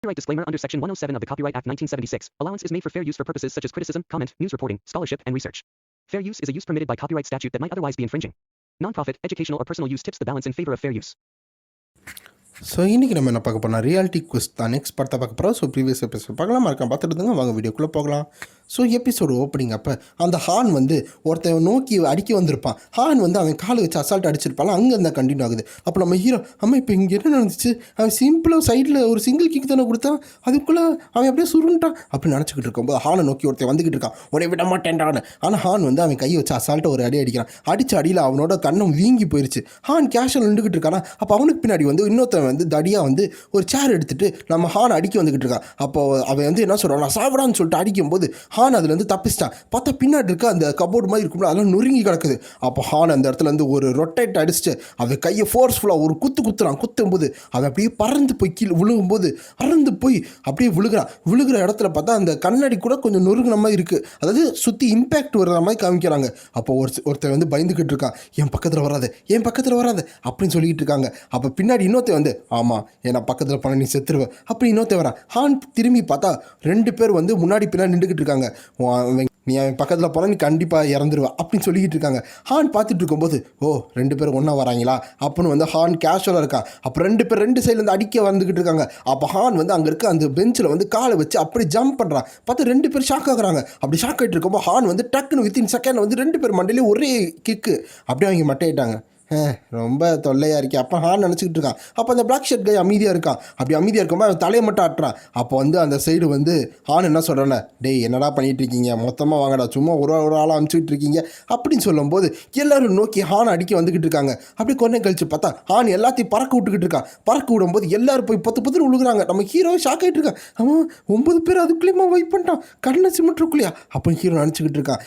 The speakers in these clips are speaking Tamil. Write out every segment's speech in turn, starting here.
Copyright disclaimer under Section 107 of the Copyright Act 1976. Allowance is made for fair use for purposes such as criticism, comment, news reporting, scholarship, and research. Fair use is a use permitted by copyright statute that might otherwise be infringing. Non-profit, educational, or personal use tips the balance in favor of fair use. So இன்றைக்கி நம்ம என்ன பார்க்க போனால் ரியாலிட்டி குவிஸ் தான் நெக்ஸ்ட் படத்தை பார்க்க போகிறோம். ஸோ ப்ரீவியஸ் எபிசோட் பார்க்கலாம், மறக்காம பார்த்துட்டு இருந்தாங்க. வாங்க வீடியோக்குள்ளே போகலாம். ஸோ எபிசோடு ஓப்பனிங் அப்போ அந்த ஹான் வந்து ஒருத்தன் நோக்கி அடிக்க வந்திருப்பான். ஹான் வந்து அவன் காலை வச்சு அசால்ட் அடிச்சிருப்பான். அங்கே இருந்தால் கண்டினியூ ஆகுது. அப்போ நம்ம ஹீரோ அம்மா இப்போ இங்கே என்ன நடந்துச்சு, அவன் சிம்பிளாக சைடில் ஒரு சிங்கிள் கிக் தானே கொடுத்தான், அதுக்குள்ளே அவன் அப்படியே சுருண்டான் அப்படின்னு நினச்சிக்கிட்டு இருக்கும்போது ஹானை நோக்கி ஒருத்தன் வந்துக்கிட்டு இருக்கான். உடனே விட மாட்டேன்டான்னு. ஆனால் ஹான் வந்து அவன் கையை வச்சு அசால்ட்டை ஒரு அடி அடிக்கிறான். அடித்த அடியில் அவனோட கண்ணம் வீங்கி போயிடுச்சு. ஹான் கேஷுவல் நின்றுக்கிட்டு இருக்கானா. அப்போ அவனுக்கு பின்னாடி வந்து இன்னொருத்தன் வந்து தடியாக வந்து ஒரு சேர் எடுத்துகிட்டு நம்ம ஹான் அடிக்க வந்துக்கிட்டு இருக்கான். அப்போ அவன் வந்து என்ன சொல்கிறான், நான் சாப்பிடான்னு சொல்லிட்டு அடிக்கும்போது ஹான் அதுலேருந்து தப்பிச்சிட்டான். பார்த்தா பின்னாடி இருக்க அந்த கபோர்டு மாதிரி இருக்கும்ல, அதெல்லாம் நொறுங்கி கிடக்குது. அப்போ ஹான் அந்த இடத்துல வந்து ஒரு ரொட்டேட் அடிச்சுட்டு அவன் கையை ஃபோர்ஸ்ஃபுல்லாக ஒரு குத்துறான். குத்தும்போது அவன் அப்படியே பறந்து போய் கீழே விழுகும்போது அறந்து போய் அப்படியே விழுகிற இடத்துல பார்த்தா அந்த கண்ணாடி கூட கொஞ்சம் நொறுங்கின மாதிரி இருக்குது. அதாவது சுற்றி இம்பேக்ட் வர்ற மாதிரி காமிக்கிறாங்க. அப்போ ஒருத்தர் வந்து பயந்துக்கிட்டு இருக்கான், என் பக்கத்தில் வராது அப்படின்னு சொல்லிக்கிட்டு இருக்காங்க. அப்போ பின்னாடி இன்னொருத்தர் வந்து ஆமாம் ஏன்னா பக்கத்தில் பண்ண நீ செத்துருவேன் அப்படி இன்னொருத்தர் வரான். ஹான் திரும்பி பார்த்தா 2 பேர் வந்து முன்னாடி பின்னாடி நின்றுக்கிட்டு இருக்காங்க. நீ அவன் பக்கத்தில் போனால் நீ கண்டிப்பாக இறந்துருவா அப்படின்னு சொல்லிக்கிட்டு இருக்காங்க. ஹான் பார்த்துட்டு இருக்கும்போது 2 பேர் ஒன்றா வராங்களா அப்படின்னு வந்து ஹான் கேஷுவலாக இருக்கான். அப்போ 2 பேர் 2 சைட்லேருந்து அடிக்க வந்துக்கிட்டு இருக்காங்க. அப்போ ஹான் வந்து அங்கே இருக்க அந்த பெஞ்சில் வந்து காலை வச்சு அப்படி ஜம்ப் பண்ணுறான். பார்த்து 2 பேர் ஷாக் ஆகுறாங்க. அப்படி ஷாக் ஆகிட்டு இருக்கும்போது ஹான் வந்து டக்குன்னு வித்தின் செகண்ட் வந்து 2 பேர் மண்டையிலே ஒரே கிக்கு அப்படியே அவங்க மட்டையிட்டாங்க. ரொம்ப தொல்லையாக இருக்கே அப்போ ஹான் நினச்சிக்கிட்டு இருக்கான். அப்போ அந்த பிளாக் ஷர்ட் கை அமைதியாக இருக்கான். அப்படி அமைதியாக இருக்கும்போது அவன் தலையை மட்டும் ஆட்டுறான். அப்போ வந்து அந்த சைடு வந்து ஹான் என்ன சொல்கிறானே, டேய் என்னடா பண்ணிகிட்டு இருக்கீங்க, மொத்தமாக வாங்கடா, சும்மா ஒரு ஆளாக அனுப்பிச்சிக்கிட்டு இருக்கீங்க அப்படின்னு சொல்லும்போது எல்லோரும் நோக்கி ஹான் அடிக்க வந்துக்கிட்டு இருக்காங்க. அப்படி கொஞ்சம் கழிச்சு பார்த்தா ஹான் எல்லாத்தையும் பறக்க விட்டுக்கிட்டு இருக்கான். பறக்க விடும்போது எல்லோரும் போய் 10 விழுகுறாங்க. நம்ம ஹீரோ ஷாக் ஆகிட்டு இருக்கான். அவன் 9 பேர் அதுக்குள்ளேயுமா வெயிட் பண்ணிட்டான், கண்ணை சிமிட்டுருக்குள்ளையா அப்படின்னு ஹீரோ நினச்சிக்கிட்டு இருக்கான்.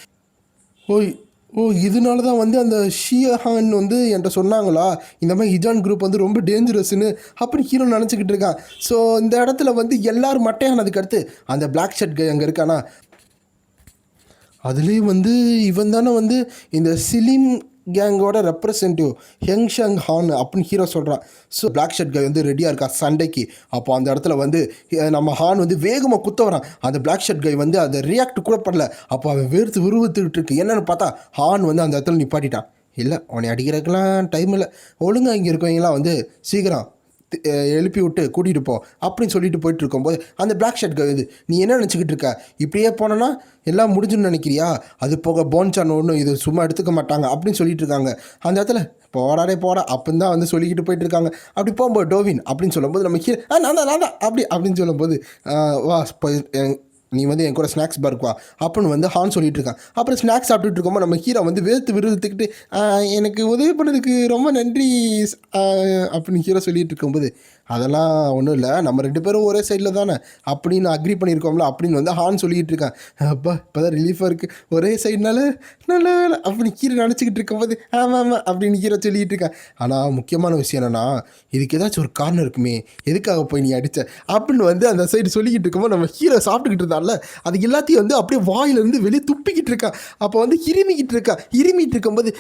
இதனால தான் வந்து அந்த ஷியஹான் வந்து என்கிட்ட சொன்னாங்களா இந்த மாதிரி ஹிஜான் குரூப் வந்து ரொம்ப டேஞ்சரஸ்ன்னு அப்படின்னு ஹீரோ நினச்சிக்கிட்டு இருக்கான். ஸோ இந்த இடத்துல வந்து எல்லோரும் மட்டையானதுக்கு அடுத்து அந்த பிளாக் ஷர்ட் கை அங்கே இருக்கானா, அதுலேயும் வந்து இவன் தானே வந்து இந்த சிலிம் கேங்கோட ரெப்ரசன்டேட்டிவ் ஹெங்ஷங் ஹான் அப்படின்னு ஹீரோ சொல்கிறான். ஸோ பிளாக் ஷர்ட் கை வந்து ரெடியாக இருக்கா சண்டைக்கு. அப்போ அந்த இடத்துல வந்து நம்ம ஹான் வந்து வேகமாக குத்த வரான். அந்த பிளாக் ஷர்ட் கை வந்து அதை ரியாக்ட் கூட பண்ணல. அப்போ அவன் விறுவிறுத்துக்கிட்டு இருக்கு. என்னென்னு பார்த்தா ஹான் வந்து அந்த இடத்துல நிப்பாட்டிட்டான். இல்லை உன்னை அடிக்கிறதுக்கெலாம் டைம் இல்லை, ஒழுங்காக இங்கே இருக்கவங்களாம் வந்து சீக்கிரம் எழுப்பி விட்டு கூட்டிகிட்டு போ அப்படின்னு சொல்லிட்டு போயிட்டு இருக்கும்போது அந்த பிளாக் ஷர்ட் கை வந்து நீ என்ன நினச்சிக்கிட்டு இருக்க, இப்படியே போனோன்னா எல்லாம் முடிஞ்சுன்னு நினைக்கிறியா, அது போக போன்சான் ஒன்றும் இது சும்மா எடுத்துக்க மாட்டாங்க அப்படின்னு சொல்லிட்டு இருக்காங்க. அந்த இடத்துல போடா அப்படின்னு தான் வந்து சொல்லிக்கிட்டு போயிட்டு இருக்காங்க. அப்படி போகும்போது டோவின் அப்படின்னு சொல்லும்போது நம்ம நான் தான் அப்படின்னு சொல்லும்போது வா நீ வந்து என் கூட ஸ்நாக்ஸ் பார்க்குவா அப்படின்னு வந்து ஹான் சொல்லிட்டு இருக்கான். அப்புறம் ஸ்நாக்ஸ் சாப்பிட்டுட்டு இருக்கும்போது நம்ம ஹீரோ வந்து விறுவிறுத்துக்கிட்டு எனக்கு உதவி பண்ணதுக்கு ரொம்ப நன்றி அப்படின்னு ஹீரோ சொல்லிட்டு இருக்கும்போது அதெல்லாம் ஒன்றும் இல்லை, நம்ம 2 பேரும் ஒரே சைடில் தானே அப்படின்னு அக்ரி பண்ணியிருக்கோம்ல அப்படின்னு வந்து ஹான் சொல்லிக்கிட்டு இருக்கான். அப்பா இப்போ தான் ரிலீஃபாக இருக்குது, ஒரே சைடுனால நல்ல வேலை அப்படின்னு ஹீரோ நினச்சிக்கிட்டு இருக்கும்போது ஆமாம் அப்படின்னு ஹீரோ சொல்லிகிட்டு இருக்கான். ஆனால் முக்கியமான விஷயம் என்னென்னா இதுக்கு ஏதாச்சும் ஒரு காரணம் இருக்குமே, எதுக்காக போய் நீ அடித்த அப்படின்னு வந்து அந்த சைடு சொல்லிக்கிட்டு இருக்கும்போது நம்ம ஹீரோ சாப்பிட்டுக்கிட்டு இருந்தால அது எல்லாத்தையும் வந்து அப்படியே வாயிலேருந்து வெளியே துப்பிக்கிட்டு இருக்கான். அப்போ வந்து இருமிட்டு இருக்கும்போது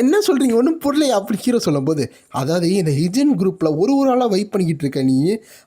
என்ன சொல்கிறீங்க ஒன்றும் பொருளை அப்படி ஹீரோ சொல்லும்போது அதாவது இந்த ஹிஜன் குரூப்பில் ஒரு ஆளாக வெயிட் பண்ணிக்கிட்டு இருக்க நீ,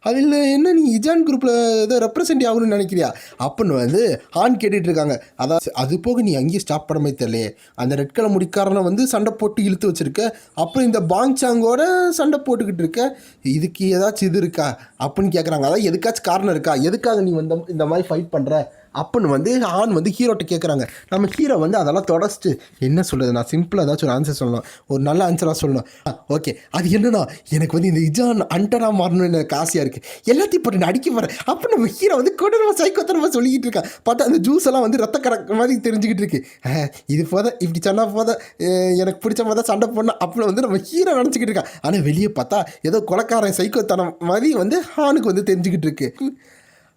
அதில் என்ன நீ ஹிஜான் குரூப்பில் ஏதோ ரெப்ரசென்ட் ஆகணும்னு நினைக்கிறியா அப்படின்னு வந்து ஹான் கேட்டுட்டு இருக்காங்க. அதாவது அது போக நீ அங்கேயே ஸ்டாப் பண்ண மாதிரி தெரியலையே, அந்த ரெட் கலர் முடிக்காரனை வந்து சண்டை போட்டு இழுத்து வச்சுருக்க, அப்புறம் இந்த பாங்சாங்கோட சண்டை போட்டுக்கிட்டு இருக்க, இதுக்கு ஏதாச்சும் இது இருக்கா அப்படின்னு கேட்குறாங்க. அதாவது எதுக்காச்சும் காரணம் இருக்கா, எதுக்காக நீ வந்து இந்த மாதிரி ஃபைட் பண்ணுற அப்படின்னு வந்து ஹான் வந்து ஹீரோட்ட கேட்குறாங்க. நம்ம ஹீரோ வந்து அதெல்லாம் தொடச்சிட்டு என்ன சொல்கிறது, நான் சிம்பிளாக ஏதாச்சும் ஒரு ஆன்சர் சொல்லணும், ஒரு நல்ல ஆன்சராக சொல்லணும். ஓகே அது என்னன்னா எனக்கு வந்து இந்த இஜான் அண்டராக மாறணும்னு எனக்கு ஆசையாக இருக்குது, எல்லாத்தையும் போட்டு நான் அடிக்க போகிறேன் அப்படின்னு நம்ம ஹீரோ வந்து கொடூரமாக சைக்கோத்தனமாக சொல்லிக்கிட்டு இருக்கான். பார்த்தா அந்த ஜூஸ் எல்லாம் வந்து ரத்த கறக்க மாதிரி தெரிஞ்சுக்கிட்டு இருக்கு. இது போத இப்படி சொன்னால் போத எனக்கு பிடிச்ச மாதிரி தான் சண்டை போடணும் அப்படின்னு வந்து நம்ம ஹீரோ நினச்சிக்கிட்டு இருக்கான். ஆனால் வெளியே பார்த்தா ஏதோ கொலைக்காரன் சைக்கோத்தனம் மாதிரி வந்து ஹானுக்கு வந்து தெரிஞ்சுக்கிட்டு இருக்கு.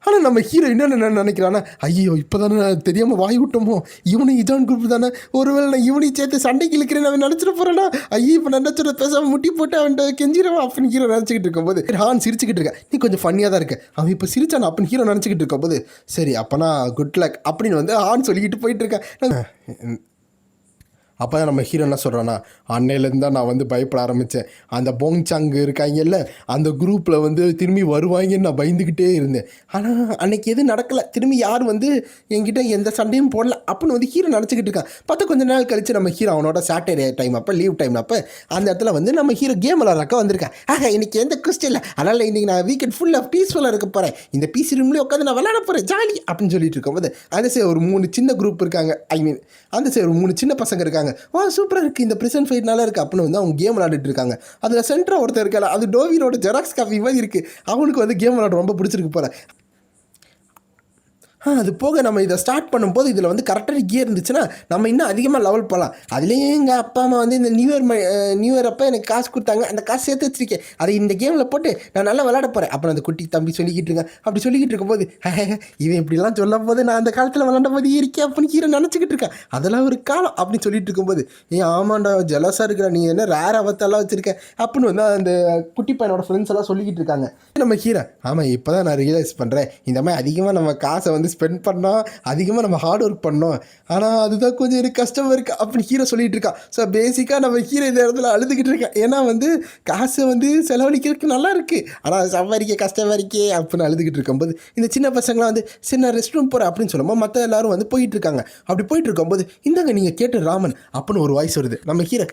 ஆனால் நம்ம ஹீரோ என்ன நினைக்கிறான்னா, ஐயோ இப்போ தானே தெரியாமல் வாய் விட்டோமோ, இவனும் இஜான் குரூப் தானே, ஒருவேளை நான் இவனையும் சேர்த்து சண்டைக்கு இழுக்கிறேன்னு அவன் நினச்சிட்டு போகிறேன்னா, ஐயோ இப்போ நினச்சோட பேசாமல் முட்டி போட்டு அவன்கிட்ட கெஞ்சிரவன் அப்படின்னு ஹீரோ நினச்சிக்கிட்டு இருக்கும்போது ஹான் சிரிச்சுக்கிட்டு இருக்கேன். நீ கொஞ்சம் ஃபன்னியாக தான் இருக்க, அவன் இப்போ சிரிச்சான் அப்படின்னு ஹீரோ நினச்சிக்கிட்டு இருக்கும்போது சரி அப்போனா குட் லக் அப்படின்னு வந்து ஹான் சொல்லிக்கிட்டு போயிட்டு இருக்கேன். அப்போ தான் நம்ம ஹீரோ என்ன சொல்கிறான்னா, அன்னையிலேருந்து தான் நான் வந்து பயப்பட ஆரம்பித்தேன். அந்த போங்சாங் இருக்காங்கல்ல, அந்த குரூப்பில் வந்து திரும்பி வருவாங்கன்னு நான் பயந்துக்கிட்டே இருந்தேன். ஆனால் அன்னைக்கு எதுவும் நடக்கலை. திரும்பி யார் வந்து என்கிட்ட எந்த சண்டையும் போடல அப்படின்னு வந்து ஹீரோ நினச்சிக்கிட்டு இருக்கான். பார்த்தா கொஞ்ச நாள் கழிச்சு நம்ம ஹீரோ அவனோட சாட்டர்டே டைம் அப்போ, லீவ் டைம் அப்போ அந்த இடத்துல வந்து நம்ம ஹீரோ கேம் விளாட்றக்க வந்திருக்கேன். இன்னைக்கு எந்த குஸ்ட் இல்லை, அதனால் இன்றைக்கி நான் வீக்கெண்ட் ஃபுல்லாக பீஸ்ஃபுல்லாக இருக்க போகிறேன், இந்த பிசி ரூம்லேயே உட்காந்து நான் விளாட போகிறேன் ஜாலி அப்படின்னு சொல்லிட்டு இருக்கும்போது அந்த சைடு ஒரு 3 சின்ன குரூப் இருக்காங்க. அந்த சைடு ஒரு 3 சின்ன பசங்க இருக்காங்க. சூப்பராக இருக்குது, இந்த ப்ரிசன்ட் ஃபைட் நல்லா இருக்குது அப்படின்னு வந்து அவங்க கேம் விளாண்டுட்டு இருக்காங்க. அதில் சென்டராக ஒருத்தர் இருக்கல, அது டோவினோட ஜெராக்ஸ் காப்பி மாதிரி இருக்குது. அவனுக்கு வந்து கேம் விளாட ரொம்ப பிடிச்சிருக்கு போல. அது போக நம்ம இதை ஸ்டார்ட் பண்ணும்போது இதில் வந்து கரெக்டாக கியர் இருந்துச்சுன்னா நம்ம இன்னும் அதிகமாக லெவல் போகலாம். அதுலேயும் எங்கள் அப்பா அம்மா வந்து இந்த நியூ இயர் அப்போ எனக்கு காசு கொடுத்தாங்க, அந்த காசு சேர்த்து வச்சிருக்கேன், அதை இந்த கேமில் போட்டு நான் நல்லா விளாட போகிறேன் அப்புறம் அந்த குட்டி தம்பி சொல்லிக்கிட்டு இருக்கேன். அப்படி சொல்லிக்கிட்டு இருக்கும்போது இவன் இப்படிலாம் சொல்லும் போது நான் அந்த காலத்தில் விளாண்ட போது இருக்கேன் அப்படின்னு ஹீரோ நினச்சிக்கிட்டு இருக்கேன். அதெல்லாம் ஒரு காலம் அப்படின்னு சொல்லிட்டு இருக்கும்போது ஆமாண்டா ஜெலஸாக இருக்கிற, நீ என்ன ரேர் அவத்தெல்லாம் வச்சுருக்க அப்படின்னு வந்து அந்த குட்டி பையனோட ஃப்ரெண்ட்ஸ் எல்லாம் சொல்லிக்கிட்டு இருக்காங்க. நம்ம ஹீரோ ஆமாம் இப்போ தான் நான் ரியலைஸ் பண்ணுறேன், இந்த மாதிரி அதிகமாக நம்ம காசை வந்து ஸ்பெண்ட் பண்ணோம், அதிகமாக நம்ம ஹார்ட் ஒர்க் பண்ணோம், ஆனால் அதுதான் கொஞ்சம் எனக்கு கஷ்டமாக இருக்குது அப்படின்னு ஹீரோ சொல்லிட்டு இருக்கான். ஸோ பேசிக்காக நம்ம ஹீரோ இந்த இடத்துல அழுதுகிட்டு இருக்கேன். ஏன்னா வந்து காசை வந்து செலவழிக்கிறதுக்கு நல்லா இருக்குது, ஆனால் சம்பாதிக்க கஷ்டமாக இருக்கே அப்படின்னு அழுதுகிட்டு இருக்கும்போது இந்த சின்ன பசங்களாம் வந்து சின்ன ரெஸ்ட் ரூம் போகிறேன் அப்படின்னு சொல்லும்போது மற்ற எல்லாரும் வந்து போயிட்டு இருக்காங்க. அப்படி போயிட்டு இருக்கும்போது இந்தாங்க நீங்கள் கேட்ட ராமன் அப்படின்னு ஒரு வாய்ஸ் வருது. நம்ம ஹீரோ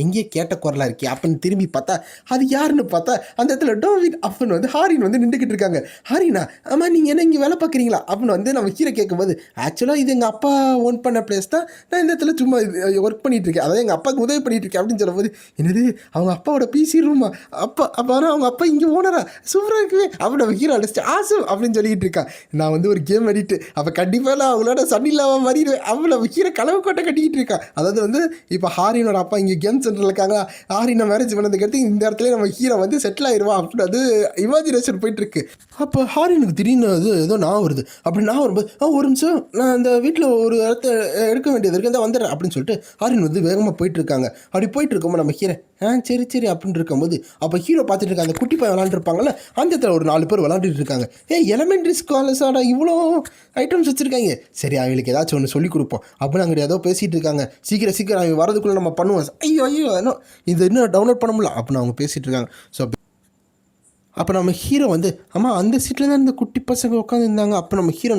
எங்கேயே கேட்ட குரலாக இருக்கே அப்படின்னு திரும்பி பார்த்தா அது யாருன்னு பார்த்தா அந்த இடத்துல டோவின் அப்படின்னு வந்து ஹாரின் வந்து நின்றுக்கிட்டு இருக்காங்க. ஹாரினா ஆமாம் நீங்கள் என்ன இங்கே வேலை பார்க்குறீங்களா அப்படின்னு வந்து நம்ம ஹீரோ கேட்கும்போது ஆக்சுவலாக இது எங்கள் அப்பா ஓன் பண்ண பிளேஸ் தான், நான் இந்த இடத்துல சும்மா ஒர்க் பண்ணிகிட்டு இருக்கேன், அதாவது எங்கள் அப்பாவுக்கு உதவி பண்ணிகிட்டு இருக்கேன் அப்படின்னு சொல்லும்போது என்னது அவங்க அப்பாவோட பிசி ரூமா அப்போ ஆனால் அவங்க அப்பா இங்கே ஓனரா சூப்பராக இருக்குவே அப்படி நம்ம ஹீரோ அடிச்சுட்டு ஆசம் அப்படின்னு சொல்லிக்கிட்டு இருக்கான். நான் வந்து ஒரு கேம் அடிட்டு அப்போ கண்டிப்பாக நான் அவங்களோட சன் இல்லாமல் மாறிடுவேன் அப்போ நம்ம ஹீரோ கனவு கோட்டை கட்டிக்கிட்டு இருக்கான். அதாவது வந்து இப்போ ஹாரினோட அப்பா இங்கே கேம் சென்டரில் இருக்காங்க, ஹாரினை மேரேஜ் பண்ணதுக்கடுத்து இந்த இடத்துல நம்ம ஹீரோ வந்து செட்டில் ஆயிடுவான் அப்படின்னு அது இமேஜினேஷன் போயிட்டுருக்கு. அப்போ ஹாரினுக்கு திடீர்னு அது ஏதோ நான் வருது. அப்படி நான் வரும்போது ஒரு நிமிஷம் நான் அந்த வீட்டில் ஒரு இடத்த எடுக்க வேண்டியது இருக்கு, தான் வந்துடுறேன் அப்படின்னு சொல்லிட்டு ஹாரின் வந்து வேகமாக போயிட்டு இருக்காங்க. அப்படி போயிட்டு இருக்கும்போது நம்ம ஹீரோ சரி அப்படின்னு இருக்கும்போது அப்போ ஹீரோ பார்த்துட்டு இருக்காங்க, அந்த குட்டி பையன் விளாண்டுருப்பாங்கல்ல அந்த இடத்துல ஒரு 4 பேர் விளாண்டுட்டு இருக்காங்க. எலமெண்ட்ரி ஸ்காலர்ஸாட இவ்வளோ ஐட்டம்ஸ் வச்சுருக்காங்க, சரி அவங்களுக்கு ஏதாச்சும் ஒன்று சொல்லிக் கொடுப்போம் அப்படின்னு அங்கே ஏதோ பேசிகிட்டு இருக்காங்க. சீக்கிரம் அவங்க வரதுக்குள்ளே நம்ம பண்ணுவோம். ஐயோ இது இன்னும் டவுன்லோட் பண்ண முடியல அப்படின்னு அவங்க பேசிகிட்டு இருக்காங்க. ஸோ அப்போ நம்ம ஹீரோ வந்து அந்த சீட்டில் தான் இந்த குட்டி பசங்க உட்காந்துருந்தாங்க. அப்போ நம்ம ஹீரோ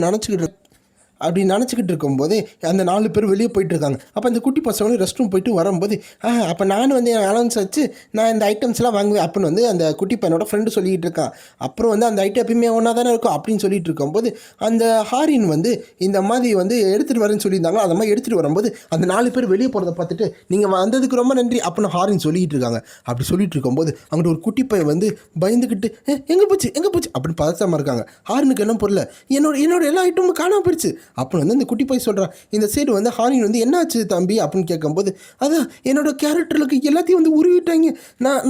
அப்படி நினச்சிக்கிட்டு இருக்கும்போது அந்த 4 பேர் வெளியே போயிட்டுருக்காங்க. அப்போ அந்த குட்டி பசங்களும் ரெஸ்ட் ரூம் போயிட்டு வரும்போது அப்போ நானும் வந்து என் அலவன்ஸ் வச்சு நான் இந்த ஐட்டம்ஸ்லாம் வாங்குவேன் அப்படின்னு வந்து அந்த குட்டி பையனோட ஃப்ரெண்டு சொல்லிக்கிட்டு இருக்கான். அப்புறம் வந்து அந்த ஐட்டம் எப்பயுமே ஒன்றா தானே இருக்கும் அப்படின்னு சொல்லிட்டு இருக்கும்போது அந்த ஹாரின் வந்து இந்த மாதிரி வந்து எடுத்துகிட்டு வரேன்னு சொல்லியிருந்தாங்க. அந்த மாதிரி எடுத்துகிட்டு வரும்போது அந்த 4 பேர் வெளியே போகிறத பார்த்துட்டு நீங்கள் வந்ததுக்கு ரொம்ப நன்றி அப்படின்னு ஹாரின் சொல்லிகிட்டு இருக்காங்க. அப்படி சொல்லிட்டு இருக்கும்போது அங்கிட்ட ஒரு குட்டி பையன் வந்து பயந்துக்கிட்டு எங்கே போச்சு அப்படின்னு பதட்டமாக இருக்காங்க. ஹாரினுக்கு என்ன பொருள், என்னோட எல்லா ஐட்டமும் காணாமல் போயிடுச்சு அப்படின்னு வந்து அந்த குட்டி போய் சொல்கிறான். இந்த சைடு வந்து ஹாரின் வந்து என்னாச்சு தம்பி அப்படின்னு கேட்கும்போது அதான் என்னோட கேரக்டருக்கு எல்லாத்தையும் வந்து உருவிட்டாங்க,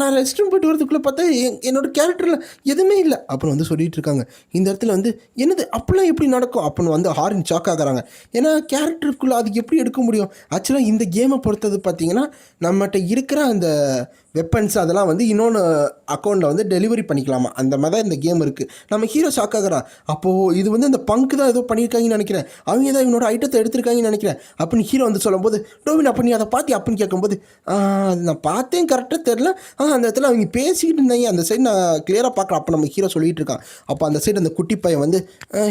நான் ரெஸ்ட் ரூம் போய்ட்டு வரதுக்குள்ளே பார்த்தா என்னோட கேரக்டரில் எதுவுமே இல்லை அப்படின்னு வந்து சொல்லிட்டு இருக்காங்க. இந்த இடத்துல வந்து என்னது அப்படிலாம் எப்படி நடக்கும் அப்படின்னு வந்து ஹாரின் ஷாக் ஆகிறாங்க. ஏன்னா கேரக்டருக்குள்ளே அதுக்கு எப்படி எடுக்க முடியும். ஆக்சுவலாக இந்த கேமை பொறுத்தது பார்த்தீங்கன்னா நம்மகிட்ட இருக்கிற அந்த வெப்பன்ஸ் அதெல்லாம் வந்து இன்னொன்று அக்கௌண்ட்டில் வந்து டெலிவரி பண்ணிக்கலாமா, அந்த மாதிரி தான் இந்த கேம் இருக்குது. நம்ம ஹீரோ ஷாக் ஆகிறான். அப்போது இது வந்து அந்த பங்கு தான் ஏதோ பண்ணியிருக்காங்கன்னு நினைக்கிறேன், அவங்க தான் இவனோட ஐட்டத்தை எடுத்திருக்காங்கன்னு நினைக்கிறேன் அப்படின்னு ஹீரோ வந்து சொல்லும்போது டோவின் அப்போ நீ அதை பார்த்தி அப்படின்னு கேட்கும்போது நான் பார்த்தேன் கரெக்டாக தெரில, அந்த இடத்துல அவங்க பேசிக்கிட்டு இருந்தாங்க, அந்த சைடு நான் கிளியராக பார்க்குறேன். அப்போ நம்ம ஹீரோ சொல்லிகிட்டு இருக்கான். அப்போ அந்த சைடு அந்த குட்டி பையன் வந்து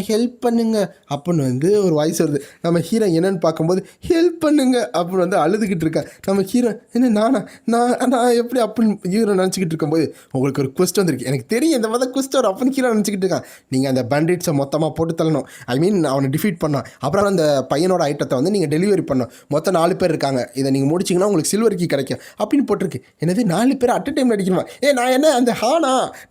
ஹெல்ப் பண்ணுங்க அப்படின்னு வந்து ஒரு வாய்ஸ் வருது. நம்ம ஹீரோ என்னென்னு பார்க்கும்போது ஹெல்ப் பண்ணுங்க அப்படின்னு வந்து அழுதுகிட்டு இருக்கேன். நம்ம ஹீரோ என்ன நான் எப்படி அப்படின்னு ஹீரோ நினச்சிக்கிட்டு இருக்கும்போது உங்களுக்கு ஒரு குவெஸ்ட் வந்திருக்கு, எனக்கு தெரியும் இந்த மாதிரி குவெஸ்ட் வரும் அப்படின்னு ஹீரோ நினச்சிக்கிட்டு இருக்கான். நீங்கள் அந்த பேண்டிட்ஸை மொத்தமாக போட்டு தள்ளணும், அவனை டிஃபீட் பண்ணோம், அப்புறம் அந்த பையனோட ஐட்டத்தை வந்து நீங்கள் டெலிவரி பண்ணணும், மொத்தம் 4 பேர் இருக்காங்க, இதை நீங்கள் முடிச்சிங்கன்னா உங்களுக்கு சில்வர் கீ கிடைக்கும் அப்படின்னு போட்டிருக்கு. என்னது 4 பேர் அட் அ டைம் அடிக்கணுமா, நான் என்ன அந்த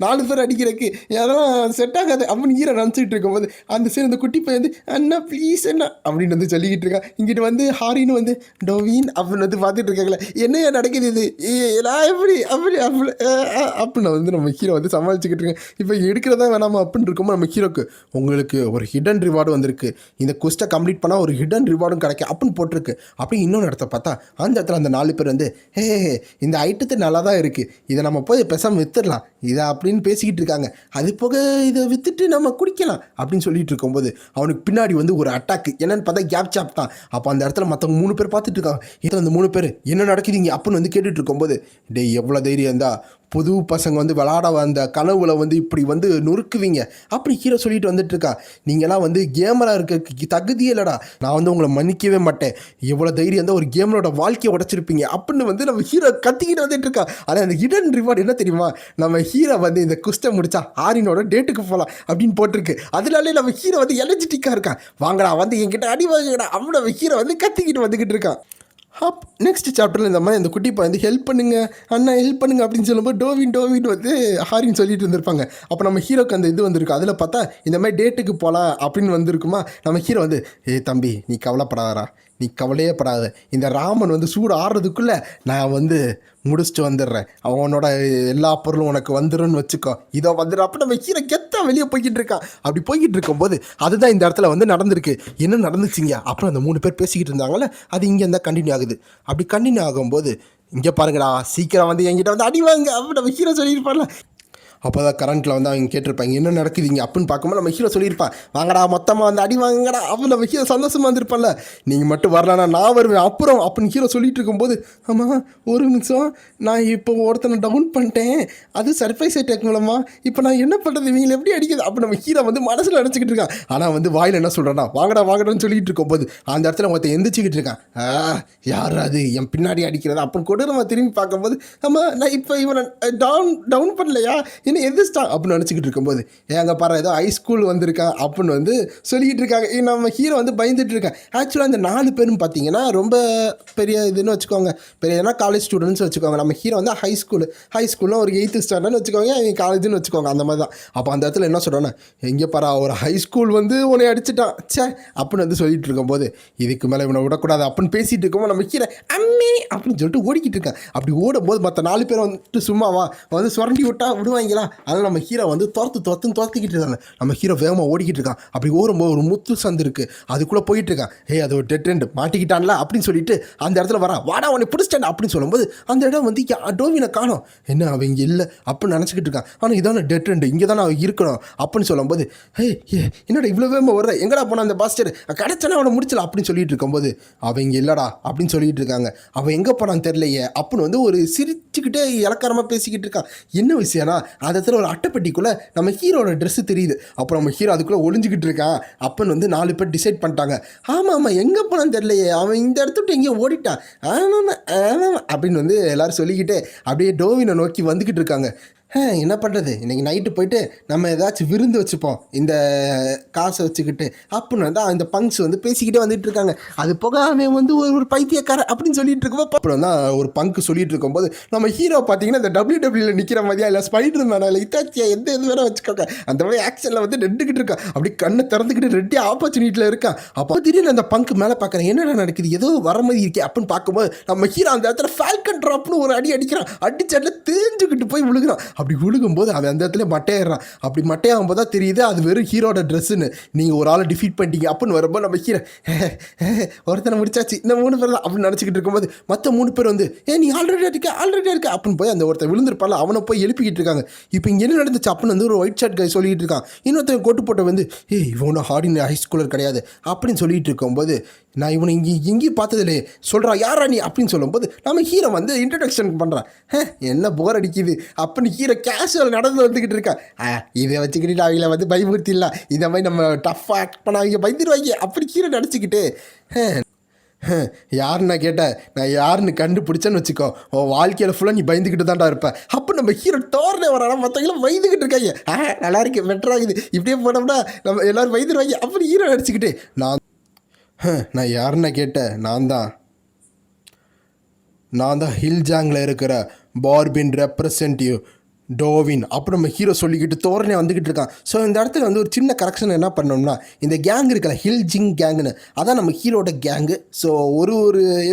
4 பேர் அடிக்கிறதுக்கு அதெல்லாம் செட் ஆகாது அப்படின்னு ஹீரோ நினச்சிக்கிட்டு இருக்கும்போது அந்த சைடு அந்த குட்டி பையன் வந்து அண்ணா ப்ளீஸ் என்ன அப்படின்னு வந்து சொல்லிக்கிட்டு இருக்கான். இங்கிட்டு வந்து ஹாரின்னு வந்து டோவின் அப்படின்னு வந்து பார்த்துட்டு இருக்காங்களே என்னையா நடக்குது இது, எப்படி அப்படி அப்படி அப்படின்னு வந்து நம்ம ஹீரோ வந்து சமாளிச்சுக்கிட்டு இருக்கேன். இப்போ எடுக்கிறதா வேணாமா அப்படின்னு இருக்கும்போது நம்ம ஹீரோக்கு உங்களுக்கு ஒரு ஹிடன் ரிவார்டு வந்திருக்கு, இந்த குஸ்ட்டை கம்ப்ளீட் பண்ணால் ஒரு ஹிடன் ரிவார்டும் கிடைக்கும் அப்படின்னு போட்டிருக்கு. அப்படி இன்னொன்று இடத்த பார்த்தா அந்த இடத்துல அந்த 4 பேர் வந்து ஹே இந்த ஐட்டத்து நல்லா தான் இருக்குது, இதை நம்ம போய் பேசாமல் வித்துடலாம் இதை அப்படின்னு பேசிக்கிட்டு இருக்காங்க. அது போக இதை விற்றுட்டு நம்ம குடிக்கலாம் அப்படின்னு சொல்லிட்டு இருக்கும்போது அவனுக்கு பின்னாடி வந்து ஒரு அட்டாக்கு என்னன்னு பார்த்தா கேப் சாப் தான். அப்போ அந்த இடத்துல மற்றவங்க 3 பேர் பார்த்துட்டு இருக்காங்க. இதில் அந்த 3 பேர் என்ன நடக்குதுங்க அப்படின்னு வந்து கேட்டுட்டு இருக்கும்போது டேய் எவ்வளோ தைரியம் இருந்தால் புது பசங்க வந்து விளாட வந்த கனவுல வந்து இப்படி வந்து நொறுக்குவீங்க அப்படி ஹீரோ சொல்லிட்டு வந்துட்டு இருக்கா. நீங்களாம் வந்து கேமராக இருக்க தகுதியே இல்லைடா, நான் வந்து உங்களை மன்னிக்கவே மாட்டேன், எவ்வளோ தைரியம் இருந்தால் ஒரு கேமரோட வாழ்க்கையை உடைச்சிருப்பீங்க அப்படின்னு வந்து நம்ம ஹீரோ கத்திக்கிட்டு வந்துட்டு இருக்கா. ஆனால் அந்த ஹிடன் ரிவார்டு என்ன தெரியுமா, நம்ம ஹீரோ வந்து இந்த குஸ்ட்டை முடிச்சா ஆரினோட டேட்டுக்கு போகலாம் அப்படின்னு போட்டிருக்கு. அதனாலே நம்ம ஹீரோ வந்து எனர்ஜெட்டிக்காக இருக்கான். வாங்கடா வந்து என்கிட்ட அடி வாங்கடா அப்படின்னு நம்ம ஹீரோ வந்து கத்திக்கிட்டு வந்துக்கிட்டு இருக்கான். நெக்ஸ்ட் சாப்டரில் இந்த மாதிரி அந்த குட்டி வந்து ஹெல்ப் பண்ணுங்க அண்ணா ஹெல்ப் பண்ணுங்க அப்படின்னு சொல்லும்போது டோவின் வந்து ஹாரின்னு சொல்லிட்டு இருந்திருப்பாங்க. அப்போ நம்ம ஹீரோக்கு அந்த இது வந்திருக்கு. அதில் பார்த்தா இந்த மாதிரி டேட்டுக்கு போகலாம் அப்படின்னு வந்திருக்குமா. நம்ம ஹீரோ வந்து தம்பி நீ கவலைப்படாதரா, நீ கவலையே படாத, இந்த ராமன் வந்து சூடு ஆடுறதுக்குள்ளே நான் வந்து முடிச்சுட்டு வந்துடுறேன், அவனோட எல்லா பொருளும் உனக்கு வந்துடும்னு வச்சுக்கோ, இதோ வந்துடும் அப்போ நம்ம ஹீரோ கெத்தா வெளியே போய்கிட்டு இருக்கான். அப்படி போய்கிட்டு இருக்கும்போது அதுதான் இந்த இடத்துல வந்து நடந்திருக்கு. என்ன நடந்துச்சிங்க அப்புறம் அந்த 3 பேர் பேசிக்கிட்டு இருந்தாங்களே அது இங்கே இருந்தால் கண்டினியூ ஆகுது. அப்படி கண்டினியூ ஆகும்போது இங்கே பாருங்கடா சீக்கிரம் வந்து என்கிட்ட வந்து அடி வாங்க அப்படி நம்ம ஹீரோ சொல்லியிருப்பார்ல. அப்போ தான் கரண்ட்டில் வந்து அவங்க கேட்டிருப்பாங்க என்ன நடக்குதுங்க அப்படின்னு பார்க்கும்போது நம்ம ஹீரோ சொல்லியிருப்பான் வாங்கடா மொத்தமாக வந்து அடி வாங்கடா அப்போ நம்ம ஹீரோ சந்தோஷமாக இருந்திருப்பான்ல. நீங்கள் மட்டும் வரலன்னா நான் வருவேன் அப்புறம் அப்படின்னு ஹீரோ சொல்லிட்டு இருக்கும்போது ஆமாம் ஒரு நிமிஷம் நான் இப்போ ஒருத்தனை டவுன் பண்ணிட்டேன், அது சர்ப்ரைஸ் அட்டாக் மூலமாக, இப்போ நான் என்ன பண்ணுறது இவங்களை எப்படி அடிக்குது அப்போ நம்ம ஹீரோ வந்து மனசில் அடிச்சுக்கிட்டு இருக்கான். ஆனால் வந்து வாயில் என்ன சொல்கிறேன்னா வாங்கடான்னு சொல்லிட்டு இருக்கும்போது அந்த இடத்துல ஒருத்தன் எந்திரிச்சிக்கிட்டு இருக்கான். யார் அது என் பின்னாடி அடிக்கிறது அப்படின்னு கூட நம்ம திரும்பி பார்க்கும்போது ஆமாம் நான் இப்போ இவனை டவுன் பண்ணலையா என்ன எதிர்ஸ்டா அப்படின்னு நினச்சிக்கிட்டு இருக்கும்போது அங்கே பாரு ஏதோ ஹைஸ்கூல் வந்திருக்கான் அப்படின்னு வந்து சொல்லிக்கிட்டு இருக்காங்க. நம்ம ஹீரோ வந்து பயந்துட்டு இருக்கான். ஆக்சுவலாக அந்த 4 பேரும் பார்த்தீங்கன்னா ரொம்ப பெரிய இதுன்னு வச்சுக்கோங்க, பெரிய காலேஜ் ஸ்டூடெண்ட்ஸ் வச்சுக்கோங்க. நம்ம ஹீரோ வந்து ஹைஸ்கூலில் ஒரு 8th ஸ்டாண்டர்ட்னு வச்சுக்கோங்க, அவங்க காலேஜ்னு வச்சுக்கோங்க, அந்த மாதிரி தான். அப்போ அந்த இடத்துல என்ன சொல்கிறேன்னா எங்கே பாரா ஒரு ஹைஸ்கூல் வந்து உன்னை அடிச்சிட்டான் சே அப்படின்னு வந்து சொல்லிட்டு இருக்கும்போது இதுக்கு மேலே இவனை விடக்கூடாது அப்படின்னு பேசிகிட்டு இருக்கும்போது நம்ம ஹீரோ அம்மே அப்படின்னு சொல்லிட்டு ஓடிக்கிட்டு இருக்கான். அப்படி ஓடும்போது மற்ற 4 பேர் வந்துட்டு சும்மாவா வந்து சுரண்டி விட்டா விடுவாங்க. அதனால் நம்ம ஹீரோ வந்து துரத்துக்கிட்டு இருக்காங்க. நம்ம ஹீரோ வேகமாக ஓடிக்கிட்டு இருக்கான். அப்படி ஓடும்போது ஒரு முத்து சந்து இருக்குது, அதுக்குள்ளே போயிட்டு இருக்கான். அது ஒரு டெட் எண்ட் மாட்டிக்கிட்டான்ல அப்படின்னு சொல்லிட்டு அந்த இடத்துல வரான். வாடா உன்னை பிடிச்சிட்டேன் அப்படின்னு சொல்லும்போது அந்த இடம் வந்து டோவினை காணோம். என்ன அவன் இங்கே இல்லை அப்படின்னு நினச்சிக்கிட்டு இருக்கான். ஆனால் இதான டெட் எண்ட், இங்கே தானே அவன் இருக்கணும் அப்படின்னு சொல்லும்போது என்னடா இவ்வளோ வேகமாக வர்ற, எங்கடா போனான் அந்த பாஸ்டர், கிடச்சானே அவனை முடிச்சல அப்படின்னு சொல்லிட்டு இருக்கும்போது அவன் இங்கே இல்லைடா அப்படின்னு சொல்லிட்டு இருக்காங்க. அவன் எங்கே போனான்னு தெரியலையே அப்படின்னு வந்து ஒரு சிரிச்சுக்கிட்டே இலக்காரமாக பேசிக்கிட்டு இருக்கான். என்ன விஷயம்னா அந்த இடத்துல ஒரு அட்டைப்பட்டிக்குள்ளே நம்ம ஹீரோட ட்ரெஸ்ஸு தெரியுது. அப்புறம் நம்ம ஹீரோ அதுக்குள்ளே ஒளிஞ்சிக்கிட்டு இருக்கான். அப்பன்னு வந்து 4 பேர் டிசைட் பண்ணிட்டாங்க ஆமாம் எங்கே போனான்னு தெரியலையே, அவன் இந்த இடத்துட்டு எங்கேயோ ஓடிட்டான் ஆமாம் அப்படின்னு வந்து எல்லோரும் சொல்லிக்கிட்டு அப்படியே டோவினை நோக்கி வந்துக்கிட்டு இருக்காங்க. என்ன பண்ணுறது, இன்றைக்கி நைட்டு போயிட்டு நம்ம ஏதாச்சும் விருந்து வச்சுப்போம் இந்த காசை வச்சுக்கிட்டு அப்படின்னு வந்து அந்த பங்க்ஸ் வந்து பேசிக்கிட்டே வந்துட்டு இருக்காங்க. அது போக அவன் வந்து ஒரு பைத்தியக்கார அப்படின்னு சொல்லிட்டு இருக்கும்போது அப்புறம் தான் ஒரு பங்கு சொல்லிட்டு இருக்கும்போது நம்ம ஹீரோ பார்த்தீங்கன்னா இந்த WWE நிற்கிற மாதிரியா இல்லை ஸ்பைடர் மேனா இல்லை இத்தாச்சியா எந்த இது வேணால் வச்சுக்கோங்க அந்த மாதிரி ஆக்ஷனில் வந்து நின்றுக்கிட்டு இருக்கான். அப்படி கண்ணை திறந்துக்கிட்டு ரெட்டி ஆப்பர்ச்சுனிட்டியில் இருக்கான். அப்போ திடீர்னு அந்த பங்கு மேலே பார்க்குறேன் என்னடா நடக்குது ஏதோ வர மாதிரி இருக்கே அப்படின்னு பார்க்கும்போது நம்ம ஹீரோ அந்த இடத்துல ஃபால்கன் ட்ராப்னு ஒரு அடி அடிக்கிறான். அடிச்சடில் தேஞ்சுக்கிட்டு போய் விழுகிறான். அப்படி விழுகும்போது அவன் அந்த இடத்துல மட்டையிடுறான். அப்படி மட்டையாகும் போது தான் தெரியுது அது வெறும் ஹீரோட ட்ரெஸ்ஸுன்னு. நீங்கள் ஒரு ஆளை டிஃபீட் பண்ணிட்டீங்க அப்படின்னு வரும்போது நம்ம ஹீரோ ஒருத்தனை முடிச்சாச்சு இந்த 3 பேர் தான் அப்படின்னு நினச்சிக்கிட்டு இருக்கும்போது மற்ற 3 பேர் வந்து நீ ஆல்ரெடி இருக்க அப்படின்னு போய் அந்த ஒருத்தர் விழுந்திருப்பால அவனை போய் எழுப்பிக்கிட்டு இருக்காங்க. இப்போ இங்கே என்ன நடந்துச்சு அப்படின்னு வந்து ஒரு ஒயிட் ஷர்ட் கை சொல்லிட்டு இருக்கான். இன்னொருத்தன் கோட்டு போட்ட வந்து இவனும் ஹார்டின் ஹைஸ்கூலர் கிடையாது அப்படின்னு சொல்லிட்டு இருக்கும்போது நான் இவனை எங்கேயும் பார்த்ததில்லையே சொல்கிறா யாரா நீ அப்படின்னு சொல்லும்போது நம்ம ஹீரோ வந்து இன்ட்ரடக்ஷன் பண்ணுறான். என்ன போர் அடிக்குது அப்படின்னு ஹீரோ கேஷுவல் நடந்து வந்துக்கிட்டு இருக்கா. இதை வச்சுக்கிட்டு அவங்கள வந்து பயமுறுத்திடலாம், இந்த மாதிரி நம்ம டஃப்பாக ஆக்ட் பண்ண அவங்க பயந்துருவாங்க அப்படி ஹீரோ நடிச்சுக்கிட்டு யாருன்னா கேட்டேன் நான் யாருன்னு கண்டுபிடிச்சேன்னு வச்சுக்கோ உன் வாழ்க்கையில் ஃபுல்லாக நீ பயந்துக்கிட்டு தான்டா இருப்பேன். அப்போ நம்ம ஹீரோ டோர்னே வரானா மற்றவங்களும் பயந்துக்கிட்டு இருக்காங்க. நல்லா இருக்கு பெட்டராகுது இப்படியே போனோம்னா நம்ம எல்லோரும் பயந்துருவாங்க அப்படி ஹீரோ நடிச்சுக்கிட்டு நான் யாருன்னா கேட்டேன் நான் தான் ஹில்ஜாங்கில் இருக்கிற பார்பின் ரெப்ரசன்டேட்டிவ் டோவின் அப்புறம் நம்ம ஹீரோ சொல்லிக்கிட்டு தோரனே வந்துக்கிட்டு இருக்கான். ஸோ இந்த இடத்துல வந்து ஒரு சின்ன கரெக்ஷன் என்ன பண்ணோம்னா, இந்த கேங் இருக்கல ஹில்ஜிங் கேங்குன்னு, அதான் நம்ம ஹீரோட கேங்கு. ஸோ ஒரு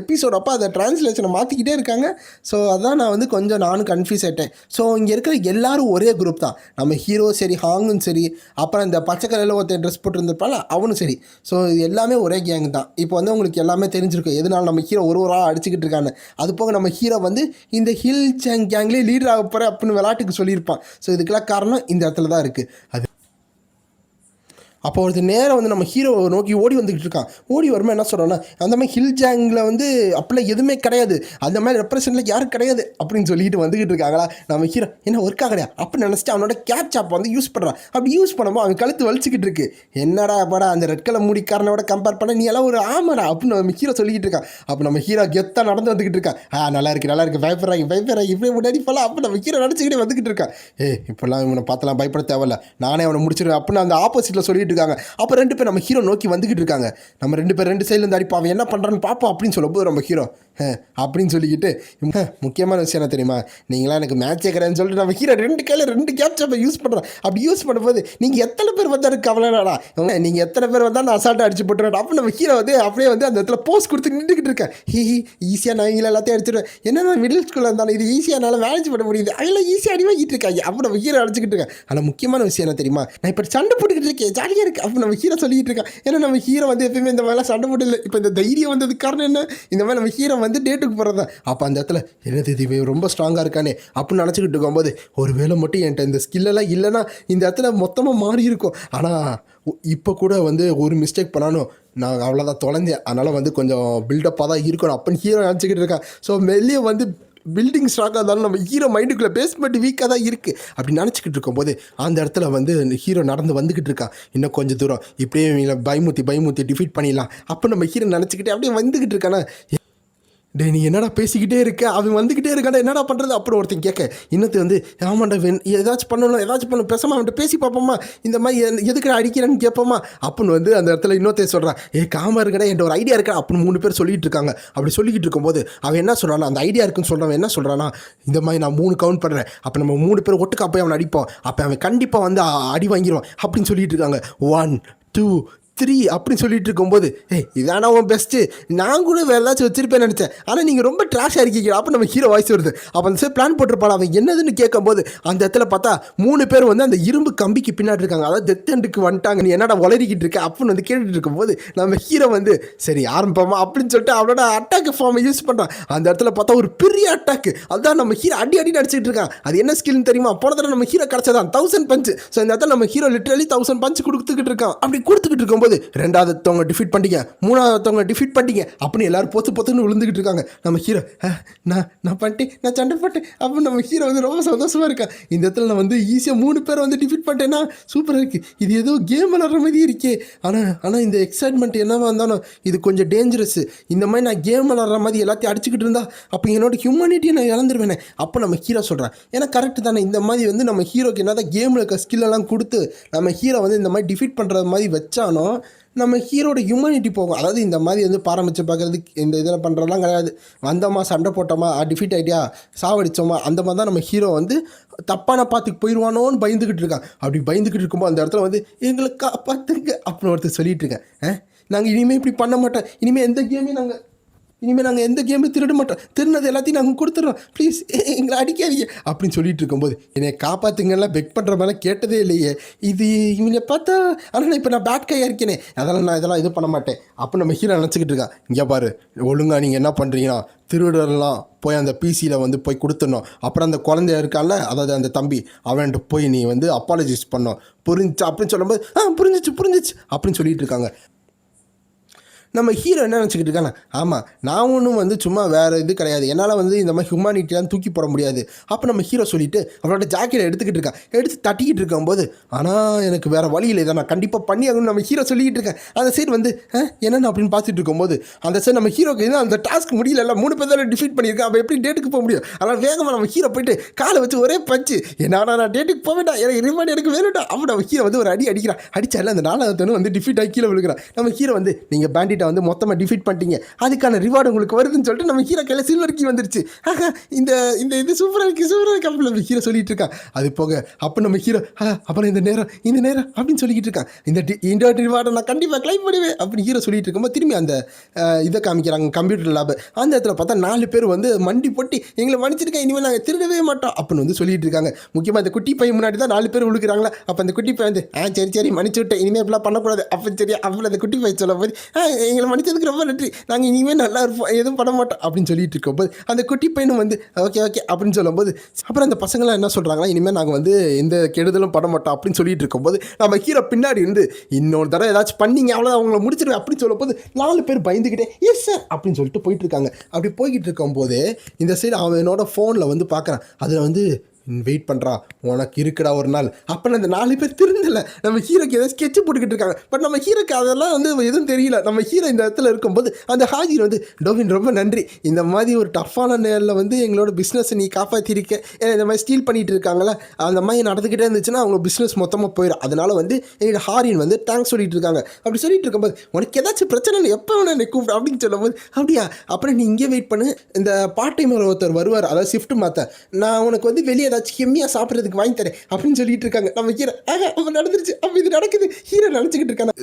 எபிசோட் அப்போ அதை டிரான்ஸ்லேஷனை மாற்றிக்கிட்டே இருக்காங்க. ஸோ அதான் நான் வந்து கொஞ்சம் நானும் கன்ஃபியூஸ் ஆகிட்டேன். ஸோ இங்கே இருக்கிற எல்லாரும் ஒரே குரூப் தான். நம்ம ஹீரோ சரி, ஹாங்கும் சரி, அப்புறம் இந்த பச்சை கலரில் ஒருத்தர் ட்ரெஸ் போட்டுருந்துருப்பால அவனும் சரி. ஸோ இது எல்லாமே ஒரே கேங் தான். இப்போ வந்து உங்களுக்கு எல்லாமே தெரிஞ்சிருக்கும் எதனால நம்ம ஹீரோ ஒரு அடிச்சுக்கிட்டு இருக்கான்னு. அது போக நம்ம ஹீரோ வந்து இந்த ஹில் கேங்லேயே லீடர் ஆக போகிற அப்படின்னு விளையாட்டு சொல்லியிருப்பான். ஸோ இதுக்கெல்லாம் காரணம் இந்த இடத்துல தான் இருக்குது. அது அப்போ ஒரு நேரம் வந்து நம்ம ஹீரோ நோக்கி ஓடி வந்துக்கிட்டு இருக்கான். ஓடி வரும்போது என்ன சொல்கிறோன்னா, அந்த மாதிரி ஹில் ஜாங்கில் வந்து அப்படிலாம் எதுவுமே கிடையாது, அந்த மாதிரி ரெப்ரசன்ட்ல யாரும் கிடையாது அப்படின்னு சொல்லிட்டு வந்துக்கிட்டு இருக்காங்களா. நம்ம ஹீரோ என்ன ஒர்க்காக கிடையாது அப்படின்னு நினச்சிட்டு அவனோட கேட்ச் ஆப் வந்து யூஸ் பண்ணுறான். அப்படி யூஸ் பண்ணும்போது அவன் கழுத்து வலிச்சிக்கிட்டு இருக்கு. என்னடா படா அந்த ரெட் கலர் முடிக்காரனோட கம்பேர் பண்ண நீ எல்லாம் ஒரு ஆமாடா அப்படின்னு நம்ம ஹீரோ சொல்லிக்கிட்டு இருக்கான். அப்போ நம்ம ஹீரோ கெத்தாக நடந்து வந்துக்கிட்டு இருக்கான். நல்லா இருக்கு பயப்படுறாங்க இப்படி முன்னாடி போகலாம் அப்போ நம்ம ஹீரோ நினச்சிக்கிட்டே வந்துக்கிட்டு இருக்கான். இப்போல்லாம் இவனை பார்த்தலாம் பயப்பட தேவையில்ல, நானே அவனை முடிச்சிருவேன் அப்படின்னு அந்த ஆப்போசிட்டில் சொல்லிட்டு இருக்காங்க. அப்போ 2 பேர் நம்ம ஹீரோ நோக்கி வந்துக்கிட்டு இருக்காங்க. நம்ம 2 பேர் 2 சைட்லேருந்து அடிப்பா, அவன் என்ன பண்ணுறான்னு பார்ப்போம் அப்படின்னு சொல்லும்போது நம்ம ஹீரோ அப்படின்னு சொல்லிக்கிட்டு, முக்கியமான விஷயம் என்ன தெரியுமா, நீங்களாம் எனக்கு மேட்சே கிடையாதுன்னு சொல்லிட்டு நம்ம ஹீரோ 2 கையில் 2 கேப்சப்பை யூஸ் பண்ணுறோம். அப்படி யூஸ் பண்ணும்போது நீங்கள் எத்தனை பேர் வந்தால் கவலைடா, நீங்கள் எத்தனை பேர் வந்தால் நான் அசால்ட்டாக அடிச்சு போட்டுறேன். அப்போ நம்ம ஹீரோ வந்து அப்படியே வந்து அந்த இடத்துல போஸ்ட் கொடுத்து நின்றுக்கிட்டு இருக்கேன். ஈஸியாக நான் இங்கே எல்லாத்தையும் அடிச்சிடுவேன். என்னென்ன மிடில் ஸ்கூலில் இருந்தாலும் இது ஈஸியாக என்னால் மேனேஜ் பண்ண முடியுது, அதெல்லாம் ஈஸியாக அடி வாங்கிட்டு இருக்காங்க. அப்போ நம்ம ஹீரோ அடிச்சுக்கிட்டு இருக்கேன். ஆனால் முக்கியமான விஷயம் என்ன தெரியுமா, நான் இப்போ சண்டை போட்டுக்கிட்டு இருக்கேன், ஜாலியாக இருக்குது. அப்போ நம்ம ஹீரோ சொல்லிட்டு இருக்கான். ஏன்னா நம்ம ஹீரோ வந்து எப்பயுமே இந்த மாதிரிலாம் சண்டை போட்டு இல்லை. இப்போ இந்த தைரியம் வந்ததுக்கு காரணம் என்ன, இந்த மாதிரி நம்ம ஹீரோ வந்து டேட்டுக்கு போகிறது தான். அப்போ அந்த இடத்துல என்னது இது ரொம்ப ஸ்ட்ராங்காக இருக்கானே அப்படின்னு நினச்சிக்கிட்டு இருக்கும்போது, ஒரு வேளை மட்டும் என்கிட்ட இந்த ஸ்கில்லெல்லாம் இல்லைன்னா இந்த இடத்துல மொத்தமாக மாறி இருக்கும். ஆனால் இப்போ கூட வந்து ஒரு மிஸ்டேக் பண்ணாலும் நான் அவ்வளோதான் தொலைஞ்சேன், அதனால் வந்து கொஞ்சம் பில்டப்பாக தான் இருக்கணும் அப்படின்னு ஹீரோ நினச்சிக்கிட்டு இருக்கான். ஸோ வெளியே வந்து பில்டிங் ஸ்ட்ராங்காக இருந்தாலும் நம்ம ஹீரோ மைண்டுக்குள்ளே பேஸ்மெண்ட் வீக்காக தான் இருக்குது அப்படி நினச்சிக்கிட்டு இருக்கும்போது அந்த இடத்துல வந்து ஹீரோ நடந்து வந்துக்கிட்டு இருக்கான். இன்னும் கொஞ்சம் தூரம் இப்படியே இவங்களை பயமுத்தி டிஃபீட் பண்ணிடலாம் அப்போ நம்ம ஹீரோ நினச்சிக்கிட்டே அப்படியே வந்துக்கிட்டு இருக்கானா. டே நீ என்னடா பேசிக்கிட்டே இருக்க, அவன் வந்துக்கிட்டே இருக்காடா, என்னடா பண்ணுறது அப்புறம் ஒருத்தன் கேட்க, இன்னத்து வந்து ஆமாண்டா ஏதாச்சும் பண்ணணும் பேசாமல் அவன்கிட்ட பேசி பார்ப்போமா, இந்த மாதிரி எதுக்கு அடிக்கிறேன்னு கேட்போமா அப்படின்னு வந்து அந்த இடத்துல இன்னொருத்தர் சொல்கிறான். காமா இருக்கடா என்கிட்ட ஒரு ஐடியா இருக்கா அப்படின்னு 3 பேர் சொல்லிட்டு இருக்காங்க. அப்படி சொல்லிக்கிட்டு இருக்கும்போது அவன் என்ன சொல்கிறானா, அந்த ஐடியா இருக்குன்னு சொல்கிறவன் என்ன சொல்கிறானா, இந்த மாதிரி நான் 3 கவுண்ட் பண்ணுறேன், அப்போ நம்ம 3 பேர் ஒட்டுக்கா போய் அவனை அடிப்போம், அப்போ அவன் கண்டிப்பாக வந்து அடி வாங்கிடுவான் அப்படின்னு சொல்லிட்டு இருக்காங்க. 1 2 3 அப்படின்னு சொல்லிட்டு இருக்கும்போது, இதானா உன் பெஸ்ட்டு, நான் கூட வேறு ஏதாச்சும் வச்சிருப்பேன்னு நினச்சேன், ஆனால் நீங்கள் ரொம்ப ட்ராஷாக இருக்கீங்க அப்போ நம்ம ஹீரோ வாய்ஸ் வருது. அப்போ அந்த சார் பிளான் போட்டிருப்பாள், அவன் என்னதுன்னு கேட்கும்போது அந்த இடத்துல பார்த்தா 3 பேர் வந்து அந்த இரும்பு கம்பிக்கு பின்னாடி இருக்காங்க. அதாவது டெத் எண்டுக்கு வந்துட்டாங்க, நீ என்னடா வளரிக்கிட்டு இருக்க அப்படின்னு வந்து கேட்டுட்டு இருக்கும்போது நம்ம ஹீரோ வந்து சரி ஆரம்பிப்போமா அப்படின்னு சொல்லிட்டு அவனோட அட்டாக் ஃபார்மை யூஸ் பண்ணுறான். அந்த இடத்துல பார்த்தா ஒரு பெரிய அட்டாக்கு, அதுதான் நம்ம ஹீரோ அடி நடிச்சிட்டு இருக்கான். அது என்ன ஸ்கில்னு தெரியுமா, போன தடவை நம்ம ஹீரோ கிடச்சதான் 1000 பஞ்ச். ஸோ இந்த இடத்துல நம்ம ஹீரோ லிட்டரலி 1000 பஞ்ச் கொடுத்துக்கிட்டு இருக்கான். அப்படி கொடுத்துக்கிட்டு இருக்கும்போது 2வது டிஃபீட் பண்ணிட்டீங்க, 3வது டிஃபீட் பண்ணிட்டீங்க அப்படின்னு எல்லாரும் பொத்துன்னு விழுந்துக்கிட்டு இருக்காங்க. நம்ம ஹீரோ நான் பண்ணிட்டேன், நான் சண்டை போட்டேன் அப்போ நம்ம ஹீரோ வந்து ரொம்ப சந்தோஷமாக இருக்கா. இந்த இடத்துல நான் வந்து ஈஸியாக 3 பேரை வந்து டிஃபீட் பண்ணிட்டேன்னா சூப்பராக இருக்குது, இது ஏதோ கேம் விளாட்ற மாதிரி இருக்கே. ஆனால் இந்த எக்ஸைட்மெண்ட் என்னவா இருந்தாலும் இது கொஞ்சம் டேஞ்சரஸ். இந்த மாதிரி நான் கேம் விளாட்ற மாதிரி எல்லாத்தையும் அடிச்சுக்கிட்டு இருந்தா அப்போ என்னோட ஹியூமனிட்டியை நான் இழந்துருவேனே. அப்போ நம்ம ஹீரோ சொல்கிறேன், ஏன்னா கரெக்டு தானே, இந்த மாதிரி வந்து நம்ம ஹீரோக்கு என்ன தான் கேமில் இருக்க ஸ்கில்லெல்லாம் கொடுத்து நம்ம ஹீரோ வந்து இந்த மாதிரி டிஃபீட் பண்ணுறது மாதிரி வச்சானோ நம்ம ஹீரோட ஹியூமனிட்டி போகும். அதாவது இந்த மாதிரி வந்து பாரமிச்சு பார்க்குறதுக்கு இந்த இதில் பண்ணுறதுலாம் கிடையாது. வந்தோமா சண்டை போட்டோமா டிஃபீட் ஆகிட்டியா சாவடிச்சோமா அந்த மாதிரி தான் நம்ம ஹீரோ வந்து தப்பான பாத்துக்கு போயிடுவானோன்னு பயந்துக்கிட்டு இருக்கான். அப்படி பயந்துக்கிட்டு இருக்கும்போது அந்த இடத்துல வந்து எங்களை காப்பாற்றுங்க அப்படின்னு ஒருத்தர் சொல்லிட்டு இருக்கேன். நாங்கள் இனிமேல் இப்படி பண்ண மாட்டோம், இனிமேல் நாங்கள் எந்த கேமையும் திருட மாட்டோம், திருநது எல்லாத்தையும் நாங்கள் கொடுத்துட்றோம், ப்ளீஸ் எங்களை அடிக்காதீங்க அப்படின்னு சொல்லிட்டு இருக்கும்போது என்னை காப்பாற்றுங்கெல்லாம் பெக் பண்ணுற மாதிரிலாம் கேட்டதே இல்லையே. இது இவனை பார்த்தா, ஆனால் இப்போ நான் பேட் கையாக இருக்கேனே, இதெல்லாம் இது பண்ண மாட்டேன். அப்போ நம்ம ஹீரோ நினச்சிக்கிட்டு இருக்கான். இங்கே பாரு ஒழுங்கா நீங்கள் என்ன பண்ணுறீங்கன்னா திருடரெல்லாம் போய் அந்த பிசியில் வந்து போய் கொடுத்துடணும். அப்புறம் அந்த குழந்தைய இருக்கால, அதாவது அந்த தம்பி, அவன்கிட்ட போய் நீ வந்து அப்பாலஜைஸ் பண்ணோம், புரிஞ்சிச்சு அப்படின்னு சொல்லும்போது புரிஞ்சிச்சு அப்படின்னு சொல்லிட்டு இருக்காங்க. நம்ம ஹீரோ என்ன நினச்சிக்கிட்டு இருக்கானா, ஆமாம் நான் ஒன்றும் வந்து சும்மா வேறு இது கிடையாது, என்னால் வந்து இந்த மாதிரி ஹியூமானிட்டிலாம் தூக்கி போட முடியாது. அப்போ நம்ம ஹீரோ சொல்லிவிட்டு அவரோட ஜாக்கெட்டை எடுத்து தட்டிக்கிட்டு இருக்கும்போது, ஆனால் எனக்கு வேறு வழி இல்லை, இதை நான் கண்டிப்பாக பண்ணி ஆகணும்னு நம்ம ஹீரோ சொல்லிக்கிட்டு இருக்கேன். அந்த சைடு வந்து என்னென்னு அப்படின்னு பார்த்துட்டு இருக்கும்போது அந்த சைடு நம்ம ஹீரோக்கு என்ன அந்த டாஸ்க் முடியல, 3 பேர் தான் டிஃபீட் பண்ணியிருக்கேன், அப்போ எப்படி டேட்டுக்கு போக முடியும். அதனால் வேகமாக நம்ம ஹீரோ போயிட்டு காலை வச்சு ஒரே பஞ்சு, என்னடா நான் டேட்டுக்கு போக வேண்டாம், எனக்கு ரிமாண்ட் எனக்கு வேணும்டா. அப்போ நம்ம ஹீரோ வந்து ஒரு அடிக்கிறான். அடித்தால அந்த 4வது வந்து டிஃபீட் ஆகி கீழே விழுக்கிறான். நம்ம ஹீரோ வந்து நீங்கள் பேண்டிட் ஃபைட்டை வந்து மொத்தமாக டிஃபீட் பண்ணிட்டீங்க, அதுக்கான ரிவார்டு உங்களுக்கு வருதுன்னு சொல்லிட்டு நம்ம ஹீரோ கையில் சில்வர் கீ வந்துருச்சு. இந்த இந்த இது சூப்பராக இருக்குது அப்படின்னு நம்ம ஹீரோ சொல்லிட்டு இருக்கான். அது போக அப்போ நம்ம ஹீரோ அப்புறம் இந்த நேரம் அப்படின்னு சொல்லிக்கிட்டு இருக்கான். இந்த ரிவார்டை நான் கண்டிப்பாக கிளைம் பண்ணுவேன் அப்படின்னு ஹீரோ சொல்லிட்டு இருக்கும்போது திரும்பி அந்த இதை காமிக்கிறாங்க, கம்ப்யூட்டர் லேப். அந்த இடத்துல பார்த்தா 4 பேர் வந்து மண்டி போட்டி எங்களை மன்னிச்சிருக்கேன், இனிமேல் நாங்கள் திருடவே மாட்டோம் அப்படின்னு வந்து சொல்லிட்டு இருக்காங்க. முக்கியமாக அந்த குட்டி பையன் முன்னாடி தான் 4 பேர் விழுக்கிறாங்களா. அப்போ அந்த குட்டி பையன் வந்து சரி மன்னிச்சு விட்டேன், இனிமேல் இப்படிலாம் பண்ணக்கூடாது அப்படின்னு சரி. அப்புறம் அந்த குட்டி பையன் சொல்லும் போது எங்களை மன்னிச்சதுக்கு ரொம்ப நன்றி, நாங்கள் இனிமேல் நல்லா இருப்போம், எதுவும் பண்ண மாட்டோம் அப்படின்னு சொல்லிட்டு இருக்கும்போது அந்த குட்டி பையனும் வந்து ஓகே அப்படின்னு சொல்லும்போது அப்புறம் அந்த பசங்களாம் என்ன சொல்கிறாங்களா, இனிமேல் நாங்கள் வந்து எந்த கெடுதலும் பண்ண மாட்டோம் அப்படின்னு சொல்லிட்டு இருக்கும்போது நம்ம ஹீரோ பின்னாடி இருந்து இன்னொரு தடவை ஏதாச்சும் பண்ணீங்க அவ்வளோ அவங்கள முடிச்சிருவேன் அப்படின்னு சொல்லும்போது 4 பேர் பயந்துக்கிட்டே எஸ் சார் அப்படின்னு சொல்லிட்டு போயிட்டு இருக்காங்க. அப்படி போய்கிட்டு இருக்கும்போது இந்த சைடு அவன் என்னோட ஃபோனில் வந்து பார்க்குறான். அதில் வந்து வெயிட் பண்ணுறா, உனக்கு இருக்குடா ஒரு நாள். அப்போ அந்த 4 பேர் திருந்தலை. நம்ம ஹீரோக்கு ஏதாவது ஸ்கெட்சு போட்டுக்கிட்டு இருக்காங்க. பட் நம்ம ஹீரோக்கு அதெல்லாம் வந்து எதுவும் தெரியல. நம்ம ஹீரோ இந்த இடத்துல இருக்கும்போது அந்த ஹாஜிர் வந்து டோவின் ரொம்ப நன்றி, இந்த மாதிரி ஒரு டஃப்பான நேரில் வந்து எங்களோட பிஸ்னஸை நீ காப்பாற்றிருக்க. ஏன்னா இந்த மாதிரி ஸ்டீல் பண்ணிகிட்டு இருக்காங்களா, அந்த மாதிரி நடந்துக்கிட்டே இருந்துச்சுன்னா அவங்க பிஸ்னஸ் மொத்தமாக போயிடும். அதனால் வந்து எங்களோட ஹாரின் வந்து தேங்க்ஸ் சொல்லிட்டு இருக்காங்க. அப்படி சொல்லிட்டு இருக்கும்போது உனக்கு ஏதாச்சும் பிரச்சனை இல்லை, எப்போ வேணா என்னை கூப்பிடு அப்படின்னு சொல்லும்போது அப்படியா, அப்புறம் நீ இங்கே வெயிட் பண்ணு, இந்த பார்ட் டைமர் ஒருத்தர் வருவார், அதாவது ஷிஃப்ட் மாற்ற, நான் உனக்கு வந்து வெளியே ஏதாச்சும் கெம்மியாக சாப்பிட்றதுக்கு வாங்கி தரேன் அப்படின்னு சொல்லிட்டு இருக்காங்க. நம்ம ஹீரோ அப்போ நடந்துருச்சு, அப்போ இது நடக்குது, ஹீரோ நினச்சிக்கிட்டு இருக்காங்க.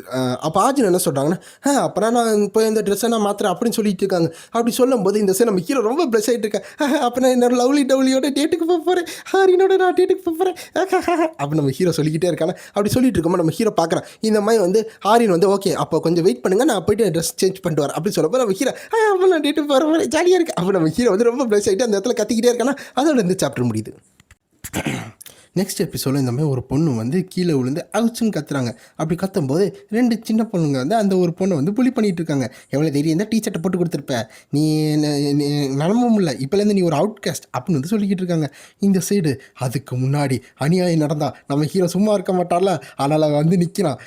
அப்போ ஆஜின் என்ன சொல்கிறாங்கன்னா அப்புறம் நான் போய் அந்த ட்ரெஸ்ஸை நான் மாத்திரேன் அப்படின்னு சொல்லிட்டு இருக்காங்க. அப்படி சொல்லும்போது இந்த சைடு நம்ம ஹீரோ ரொம்ப ப்ளஸ் ஆகிட்டு இருக்கேன். அப்போ நான் என்னோட லவ்லி டவுலியோட டேட்டுக்கு போக போகிறேன், ஹாரினோட நான் டேட்டுக்கு போக போகிறேன் அப்படி நம்ம ஹீரோ சொல்லிக்கிட்டே இருக்காங்க. அப்படி சொல்லிட்டு இருக்கும்போது நம்ம ஹீரோ பார்க்குறேன் இந்த மாதிரி வந்து ஹாரின் வந்து ஓகே அப்போ கொஞ்சம் வெயிட் பண்ணுங்க, நான் போய்ட்டு ட்ரெஸ் சேஞ்ச் பண்ணிட்டு வரேன் அப்படின்னு சொல்லும்போது நம்ம ஹீரோ அப்போ நான் டேட்டுக்கு போகிற மாதிரி ஜாலியாக இருக்குது. அப்போ நம்ம ஹீரோ வந்து ரொம்ப ப்ளஸ் ஆகிட்டு அந்த இடத்துல கத்திக்கிட்டே இருக்கானா. அதோட இந்த சாப்டர் முடியுது. நெக்ஸ்ட் எபிசோடில் இந்த மாதிரி ஒரு பொண்ணு வந்து கீழே விழுந்து அவுச்சுன்னு கத்துறாங்க. அப்படி கத்தும்போது 2 சின்ன பொண்ணுங்க வந்து அந்த ஒரு பொண்ணை வந்து புலி பண்ணிகிட்டு இருக்காங்க. எவ்வளோ தைரியம் இருந்தால் டீச்சர்ட்டை போட்டு கொடுத்துருப்ப, நீ நலமும் இல்லை, இப்போலேருந்து நீ ஒரு அவுட்காஸ்ட் அப்படின்னு வந்து சொல்லிக்கிட்டு இருக்காங்க. இந்த சைடு அதுக்கு முன்னாடி அநியாயம் நடந்தா நம்ம ஹீரோ சும்மா இருக்க மாட்டார்ல, அதனால் வந்து நிற்கிறான்.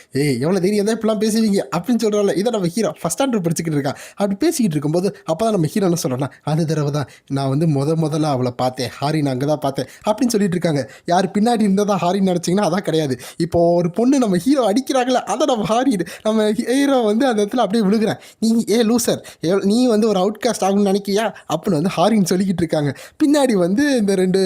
எவ்வளோ தைரியம் இருந்தால் இப்படிலாம் பேசுவீங்க அப்படின்னு சொல்கிறாள். இதை நம்ம ஹீரோ ஃபஸ்ட் ஸ்டாண்டர்ட் படிச்சுக்கிட்டு இருக்கான். அப்படி பேசிக்கிட்டு இருக்கும்போது அப்போ தான் நம்ம ஹீரோ என்ன சொல்கிறோன்னா, அந்த தடவை தான் நான் வந்து முதல்ல அவளை பார்த்தேன், ஹாரின் அங்கே தான் பார்த்தேன் அப்படின்னு சொல்லிட்டு இருக்காங்க. யார் பின்னாடி இருந்ததா ஹாரின்னு நினச்சிங்கன்னா அதான் கிடையாது. இப்போ ஒரு பொண்ணு நம்ம ஹீரோ அடிக்கிறாங்களே, அதை நம்ம நம்ம ஹீரோ வந்து அந்த இடத்துல அப்படியே விழுகிறேன். நீ லூசர், நீ வந்து ஒரு அவுட்காஸ்ட் ஆகும்னு நினைக்கியா அப்படின்னு வந்து ஹாரின்னு சொல்லிக்கிட்டு இருக்காங்க. பின்னாடி வந்து இந்த 2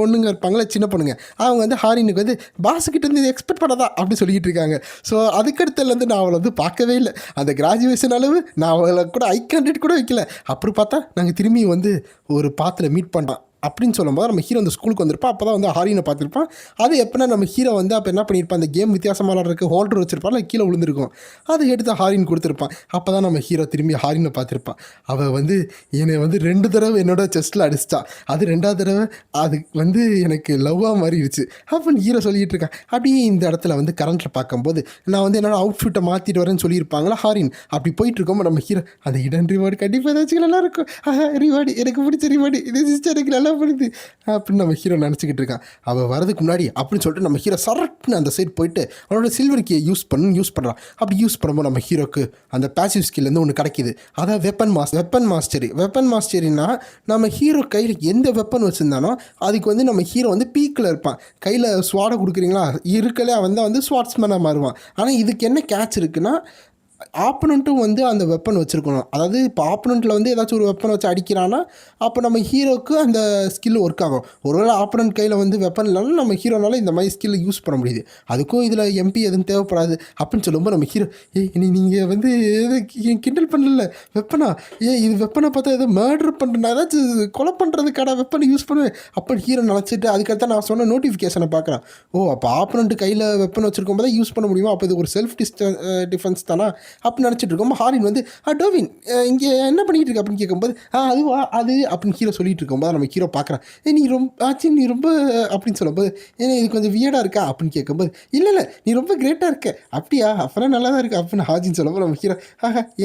பொண்ணுங்க இருப்பாங்களே, சின்ன பொண்ணுங்க, அவங்க வந்து ஹாரினுக்கு வந்து பாஸுக்கிட்ட இருந்து எக்ஸ்பெக்ட் பண்ணதா அப்படி சொல்லிக்கிட்டு இருக்காங்க. ஸோ அதுக்கடுத்துலேருந்து நான் அவளை வந்து பார்க்கவே இல்லை. அந்த கிராஜுவேஷன் அளவு நான் அவளை கூட ஐ கேண்டிடேட் கூட வைக்கல. அப்புறம் பார்த்தா நாங்கள் திரும்பி வந்து ஒரு பாத்தில் மீட் பண்ணோம் அப்படின்னு சொல்லும்போது நம்ம ஹீரோ அந்த ஸ்கூலுக்கு வந்திருப்பான். அப்போ தான் வந்து ஹாரினை பார்த்துருப்பான். அது எப்படின்னா நம்ம ஹீரோ வந்து அப்போ என்ன பண்ணியிருப்பான், அந்த கேம் வித்தியாசமாக விளாட்றதுக்கு ஹோல்டர் வச்சிருப்பான், கீழே விழுந்திருக்கும், அதை எடுத்து ஹாரின் கொடுத்துருப்பான். அப்போ தான் நம்ம ஹீரோ திரும்பி ஹாரினை பார்த்துருப்பான். அவள் வந்து என்னை வந்து 2 தடவை என்னோட செஸ்ட்டில் அடிச்சிட்டா, அது 2ஆவது தடவை அது வந்து எனக்கு லவ்வாக மாறிடுச்சு அப்படின்னு ஹீரோ சொல்லிகிட்டு இருக்கான். அப்படியே இந்த இடத்துல வந்து கரண்ட்டில் பார்க்கும்போது நான் வந்து என்னோட அவுட்ஃபிட்டை மாற்றிட்டு வரேன்னு சொல்லியிருப்பாங்களா ஹாரின். அப்படி போயிட்டு இருக்கோம் நம்ம ஹீரோ அந்த இடன் ரிவார்டு கண்டிப்பாக ஏதாச்சும் நல்லாயிருக்கும், ரிவார்டு எனக்கு பிடிச்ச ரிவார்டு, இது சிஸ்டர் எனக்கு நல்லா பண்ணுது அப்படின்னு நம்ம ஹீரோ நினச்சிக்கிட்டு இருக்கான். அவள் வரதுக்கு முன்னாடி அப்படின்னு சொல்லிட்டு நம்ம ஹீரோ சரட்டுன்னு அந்த சைட் போயிட்டு அவனோட சில்வர் கீயை யூஸ் பண்ணுறான். அப்படி யூஸ் பண்ணும்போது நம்ம ஹீரோக்கு அந்த பேசிவ் ஸ்கில்லேருந்து ஒன்று கிடைக்கிது. அதான் வெப்பன் மாஸ்டரினா நம்ம ஹீரோ கையில் எந்த வெப்பன் வச்சுருந்தானோ அதுக்கு வந்து நம்ம ஹீரோ வந்து பீக்கில் இருப்பான். கையில் ஸ்வாடை கொடுக்குறீங்களா, இருக்கலே அவன் தான் வந்து ஸ்வாட்ஸ்மேனாக மாறுவான். ஆனால் இதுக்கு என்ன கேட்ச் இருக்குன்னா, ஆப்பனண்ட்டும் வந்து அந்த வெப்பன் வச்சுருக்கணும். அதாவது இப்போ ஆப்பனண்ட்டில் வந்து ஏதாச்சும் ஒரு வெப்பன் வச்சு அடிக்கிறான்னா அப்போ நம்ம ஹீரோக்கு அந்த ஸ்கில் ஒர்க் ஆகும். ஒருவேளை ஆப்பனண்ட் கையில் வந்து வெப்பன் இல்லைனாலும் நம்ம ஹீரோனால இந்த மாதிரி ஸ்கில்லை யூஸ் பண்ண முடியுது. அதுக்கும் இதில் எம்பி எதுவும் தேவைப்படாது அப்படின்னு சொல்லும்போது நம்ம ஹீரோ நீங்கள் வந்து கிண்டல் பண்ணல வெப்பனா, இது வெப்பனை பார்த்தா ஏதோ மர்டர் பண்ணுறேன், ஏதாச்சும் கொலை பண்ணுறதுக்கான வெப்பனை யூஸ் பண்ணுவேன் அப்படின்னு ஹீரோ நினச்சிட்டு அதுக்கடுத்து நான் சொன்ன நோட்டிஃபிகேஷனை பார்க்குறேன். அப்போ ஆப்பனண்ட் கையில் வெப்பன் வச்சுருக்கும் போது யூஸ் பண்ண முடியுமா, அப்போ இது ஒரு செல்ஃப் டிஃபென்ஸ் தானா அப்படின்னு நினச்சிட்டு இருக்கோம். ஹாரின் வந்து டோவின் இங்கே என்ன பண்ணிகிட்டு இருக்க அப்படின்னு கேட்கும்போது அதுவா அது அப்படின்னு ஹீரோ சொல்லிட்டு இருக்கும்போது நம்ம ஹீரோ பார்க்குறான். நீ ரொம்ப அப்படின்னு சொல்லும்போது இது கொஞ்சம் வியர்டாக இருக்கா அப்படின்னு கேட்கும்போது இல்லை நீ ரொம்ப கிரேட்டாக இருக்க, அப்படியா அப்புறம் நல்லா தான் இருக்கு அப்படின்னு ஹாஜின்னு சொல்லும்போது நம்ம ஹீரோ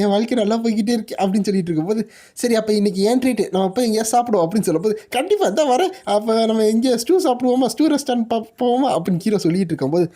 என் வாழ்க்கை நல்லா போய்கிட்டே இருக்கு அப்படின்னு சொல்லிட்டு இருக்கும்போது சரி அப்போ இன்றைக்கி ஏன் ட்ரீட்டு நம்ம அப்போ எங்கேயா சாப்பிடுவோம் அப்படின்னு சொல்லும்போது கண்டிப்பாக தான் வரேன், அப்போ நம்ம எங்கேயா ஸ்டூ சாப்பிடுவோமா, ஸ்டூ ரெஸ்டாரண்ட் போவோமா அப்படின்னு ஹீரோ சொல்லிட்டு இருக்கும்போது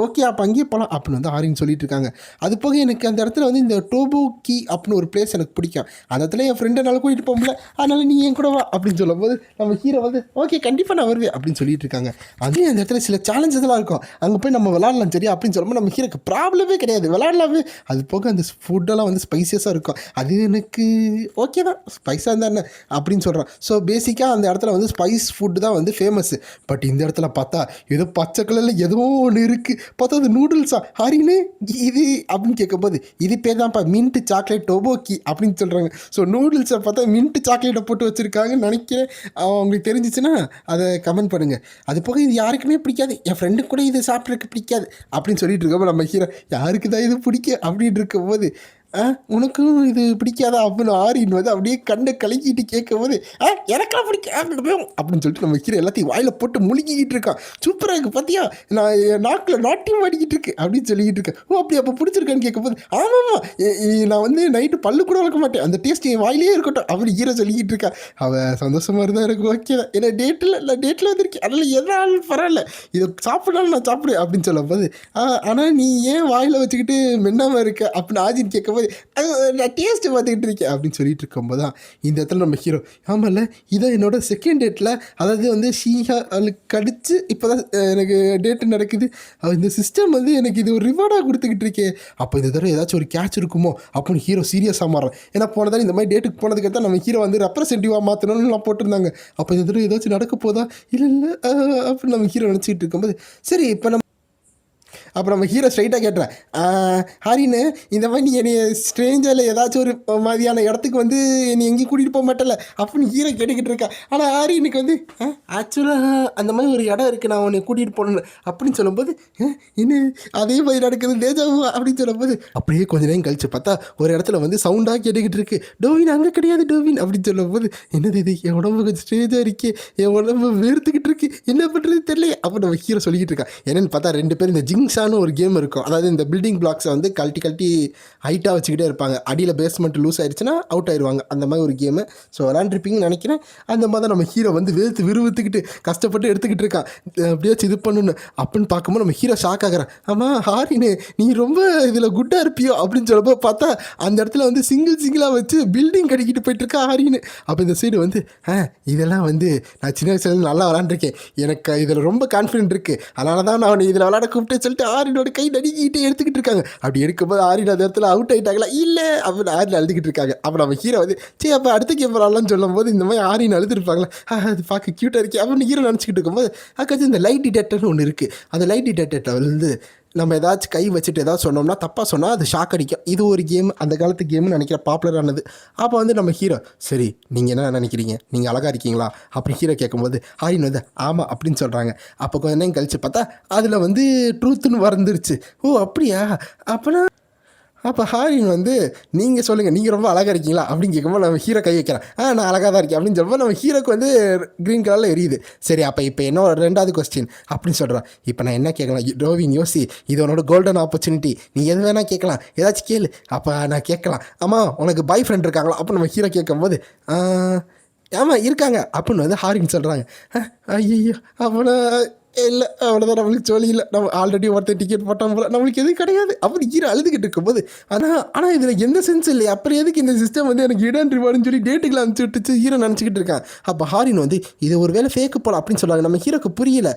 ஓகே அப்போ அங்கேயே போகலாம் அப்படின்னு வந்து ஹாரின்னு சொல்லிட்டு இருக்காங்க. அது போக எனக்கு எனக்கு அந்த இடத்துல வந்து இந்த டோபோக்கி அப்படின்னு ஒரு பிளேஸ் எனக்கு பிடிக்கும். அந்த இடத்துல என் ஃப்ரெண்டை என்னால் கூட்டிகிட்டு போக முடியல, அதனால் நீ என் கூட வா அப்படின்னு சொல்லும்போது நம்ம ஹீரோ வந்து ஓகே கண்டிப்பாக நான் வருவேன் அப்படின்னு சொல்லிட்டு இருக்காங்க. அதுலேயும் அந்த இடத்துல சில சேலஞ்சஸ்லாம் இருக்கும். அங்கே போய் நம்ம விளாட்லாம் சரியா அப்படின்னு சொல்லும்போது நம்ம ஹீரோக்கு ப்ராப்ளமே கிடையாது, விளாட்லாமே. அது போக அந்த ஃபுட்டெல்லாம் வந்து ஸ்பைசியஸாக இருக்கும். அது எனக்கு ஓகே தான், ஸ்பைஸாக இருந்தா என்ன அப்படின்னு சொல்கிறேன். ஸோ பேசிக்காக அந்த இடத்துல வந்து ஸ்பைஸ் ஃபுட்டு தான் வந்து ஃபேமஸ்ஸு. பட் இந்த இடத்துல பார்த்தா ஏதோ பச்சை கலரில் ஏதோ ஒன்று இருக்குது, பார்த்தா அது நூடுல்ஸா ஹரின்னு இது அப்படின்னு கேட்கும்போது இது பேர் தான்ப்பா மின்ட் சாக்லேட் டோபோக்கி அப்படின்னு சொல்கிறாங்க. ஸோ நூடுல்ஸை பார்த்தா மின்ட் சாக்லேட்டை போட்டு வச்சுருக்காங்கன்னு நினைக்கிறேன். உங்களுக்கு தெரிஞ்சிச்சுன்னா அதை கமெண்ட் பண்ணுங்கள். அது போக இது யாருக்குமே பிடிக்காது, என் ஃப்ரெண்டுக்கு கூட இது சாப்பிட்றதுக்கு பிடிக்காது அப்படின்னு சொல்லிட்டு இருக்கோம். நம்ம ஹீரோ யாருக்கு தான் இது பிடிக்கும் அப்படின்னு இருக்கும்போது உனக்கும் இது பிடிக்காதா அப்படின்னு ஆரின் வந்து அப்படியே கண்ணை கலக்கிட்டு கேட்கும் போது எனக்கெல்லாம் பிடிக்கும் அப்படின்னு சொல்லிட்டு நம்ம ஹீரோ எல்லாத்தையும் வாயில் போட்டு முழுங்கிக்கிட்டு இருக்கான். சூப்பராக இருக்குது பார்த்தியா, நான் என் நாக்கில் நாட்டியம் ஆடிக்கிட்டு இருக்கு அப்படின்னு சொல்லிக்கிட்டு இருக்கேன். ஓ அப்படி அப்போ பிடிச்சிருக்கான்னு கேட்கும்போது ஆமாம்மா நான் வந்து நைட்டு பல்லு கூட வளர்க்க மாட்டேன், அந்த டேஸ்ட் என் வாயிலே இருக்கட்டும் அப்படி ஹீரோ சொல்லிக்கிட்டு இருக்கா. அவள் சந்தோஷமாக இருந்தால் எனக்கு ஓகே தான், ஏன்னா டேட்டில் வந்திருக்கேன், அதனால் எதாலும் பரவாயில்ல, இதை சாப்பிட்னாலும் நான் சாப்பிடுவேன் அப்படின்னு சொல்லும் போது ஆனால் நீ ஏன் வாயில் வச்சுக்கிட்டு மென்னாமல் இருக்க அப்படின்னு ஆஜின்னு கேட்கும்போது நான் டேஸ்ட்டு பார்த்துக்கிட்டு இருக்கேன் அப்படின்னு சொல்லிட்டு இருக்கும்போது தான் இந்த இடத்துல நம்ம ஹீரோ ஆமாம்ல இதான் என்னோட செகண்ட் டேட்டில், அதாவது வந்து ஷீஹா அவளுக்கு கடிச்சு இப்போ தான் எனக்கு டேட்டு நடக்குது, இந்த சிஸ்டம் வந்து எனக்கு இது ஒரு ரிவார்டாக கொடுத்துக்கிட்டு இருக்கே, அப்போ இந்த தடவை ஏதாச்சும் ஒரு கேட்ச் இருக்குமோ அப்படின்னு ஹீரோ சீரியஸாக மாறுறோம். ஏன்னா போன தடவை இந்த மாதிரி டேட்டுக்கு போனதுக்கு தான் நம்ம ஹீரோ வந்து ரெப்ரசன்டேட்டிவாக மாற்றணும்னு போட்டிருந்தாங்க. அப்போ இந்த தடவை ஏதாச்சும் நடக்க போதா இல்லை அப்படின்னு நம்ம ஹீரோ நினச்சிக்கிட்டு இருக்கும்போது சரி இப்போ நம்ம அப்புறம் நம்ம ஹீரோ ஸ்ட்ரைட்டாக கேட்டுறேன், ஹரின்னு இந்த மாதிரி நீ என்னை ஸ்ட்ரேஞ்சரில் ஏதாச்சும் ஒரு மாதிரியான இடத்துக்கு வந்து என்னை எங்கேயும் கூட்டிகிட்டு போக மாட்டேல அப்படின்னு ஹீரோ கேட்டுக்கிட்டு இருக்கா. ஆனால் ஹரினுக்கு வந்து ஆக்சுவலாக அந்த மாதிரி ஒரு இடம் இருக்குது, நான் உன்னை கூட்டிகிட்டு போகணும் அப்படின்னு சொல்லும்போது இன்னும் அதே மாதிரி நடக்குது தேஜாவும் அப்படின்னு சொல்லும்போது அப்படியே கொஞ்ச நேரம் கழிச்சு பார்த்தா ஒரு இடத்துல வந்து சவுண்டாக கேட்டுக்கிட்டு இருக்கு, டோவின் அங்கே கிடையாது டோவின் அப்படின்னு சொல்லும்போது என்னது இது என் உடம்பு கொஞ்சம் ஸ்ட்ரேஞ்சாக இருக்கே, என் உடம்பு வேர்த்துக்கிட்டு இருக்கு, என்ன பண்ணுறது தெரியல அப்போ நம்ம ஹீரோ சொல்லிக்கிட்டு இருக்கா. என்னென்னு பார்த்தா ரெண்டு பேரும் இந்த ஜிங்ஸான ஒரு கேம் இருக்கும், அதாவது இந்த பில்டிங் பிளாக்ஸை வந்து கழட்டி ஹைட்டாக வச்சுக்கிட்டே இருப்பாங்க, அடியில் பேஸ்மெண்ட் லூஸ் ஆயிடுச்சுன்னா அவுட் ஆயிடுவாங்க, அந்த மாதிரி ஒரு கேமு. ஸோ விளாண்டுருப்பீங்கன்னு நினைக்கிறேன். அந்த மாதிரி தான் நம்ம ஹீரோ வந்து விறுவிறுத்துக்கிட்டு கஷ்டப்பட்டு எடுத்துக்கிட்டு இருக்கான், அப்படியே இது பண்ணணும் அப்படின்னு பார்க்கும்போது நம்ம ஹீரோ ஷாக் ஆகிறான். ஆமாம் ஹாரினு நீ ரொம்ப இதில் குட்டாக இருப்பியோ அப்படின்னு சொல்லப்போ பார்த்தா அந்த இடத்துல வந்து சிங்கிளாக வச்சு பில்டிங் கட்டிக்கிட்டு போயிட்டுருக்கா ஹாரின்னு. அப்போ இந்த சைடு வந்து இதெல்லாம் வந்து நான் சின்ன வயசுலேருந்து நல்லா விளாண்டுருக்கேன், எனக்கு இதில் ரொம்ப கான்ஃபிடென்ட் இருக்குது, அதனால தான் நான் இதில் விளாட கூப்பிட்டு சொல்லிட்டு ஆரினோட கை நடுக்கிட்டே எடுத்துக்கிட்டு இருக்காங்க. அப்படி எடுக்கும்போது ஆரின் அந்த இடத்துல அவுட் ஆகிட்டாங்களா இல்லை அப்படின்னு ஆரின் அழுதுகிட்டு இருக்காங்க. அப்போ நம்ம ஹீரோ வந்து சரி அப்போ அடுத்த கேம் விளாட்லான்னு சொல்லும் போது இந்த மாதிரி ஆரின் அழுதுருப்பாங்களா, அது பார்க்க க்யூட்டாக இருக்குது அப்படின்னு ஹீரோ நினச்சிக்கிட்டு இருக்கும்போது அதுக்காச்சும் இந்த லைட் டிடெக்டர்னு ஒன்று இருக்குது, அந்த லைட் டிடெக்டர் வந்து நம்ம ஏதாச்சும் கை வச்சுட்டு ஏதாவது சொன்னோம்னா தப்பாக சொன்னால் அது ஷாக் அடிக்கும். இது ஒரு கேம், அந்த காலத்து கேம்னு நினைக்கிறேன், பாப்புலரானது. அப்போ வந்து நம்ம ஹீரோ சரி நீங்கள் என்ன நினைக்கிறீங்க, நீங்கள் அழகாக இருக்கீங்களா அப்படி ஹீரோ கேட்கும்போது ஹாரின் வந்து ஆமாம் அப்படின்னு சொல்கிறாங்க. அப்போ கொஞ்சம் நேரம் கழித்து பார்த்தா அதில் வந்து ட்ரூத்துன்னு வந்துருச்சு. ஓ அப்படியா, அப்போனா அப்போ ஹாரின் வந்து நீங்கள் சொல்லுங்கள் நீங்கள் ரொம்ப அழகாக இருக்கீங்களா அப்படின்னு கேட்கும்போது நம்ம ஹீரோ கை வைக்கிறேன், நான் அழகாக தான் இருக்கேன் அப்படின்னு சொல்லும்போது நம்ம ஹீரோக்கு வந்து க்ரீன் கலரில் எரியுது. சரி அப்போ இப்போ என்ன ரெண்டாவது கொஸ்டின் அப்படின்னு சொல்கிறோம். இப்போ நான் என்ன கேட்கலாம், டோவின் யோசி, இது உன்னோட கோல்டன் ஆப்பர்ச்சுனிட்டி, நீ எது வேணால் கேட்கலாம், ஏதாச்சும் கேளு. அப்போ நான் கேட்கலாம், ஆமாம் உனக்கு பாய் ஃப்ரெண்ட் இருக்காங்களா அப்போ நம்ம ஹீரோ கேட்கும்போது ஆமாம் இருக்காங்க அப்படின்னு வந்து ஹாரின் சொல்கிறாங்க. ஐயோ அப்போனா இல்லை அவ்வளோதான், நம்மளுக்கு சொல்லி இல்லை, நம்ம ஆல்ரெடி ஒருத்தர் டிக்கெட் போட்டோம் போல், நம்மளுக்கு எதுவும் கிடையாது அப்படி ஹீரோ அழுதுகிட்டு இருக்கும்போது ஆனால் இதில் எந்த சென்ஸ் இல்லை, அப்புறம் எதுக்கு இந்த சிஸ்டம் வந்து எனக்கு இடன் ரிவார்டுன்னு சொல்லி டேட்டுகளை அனுப்பிச்சி விட்டுச்சு ஹீரோ நினச்சிக்கிட்டு இருக்கான். அப்போ ஹாரின் வந்து இது ஒரு வேளை ஃபேக்கு போல அப்படின்னு சொல்கிறாங்க. நம்ம ஹீரோக்கு புரியல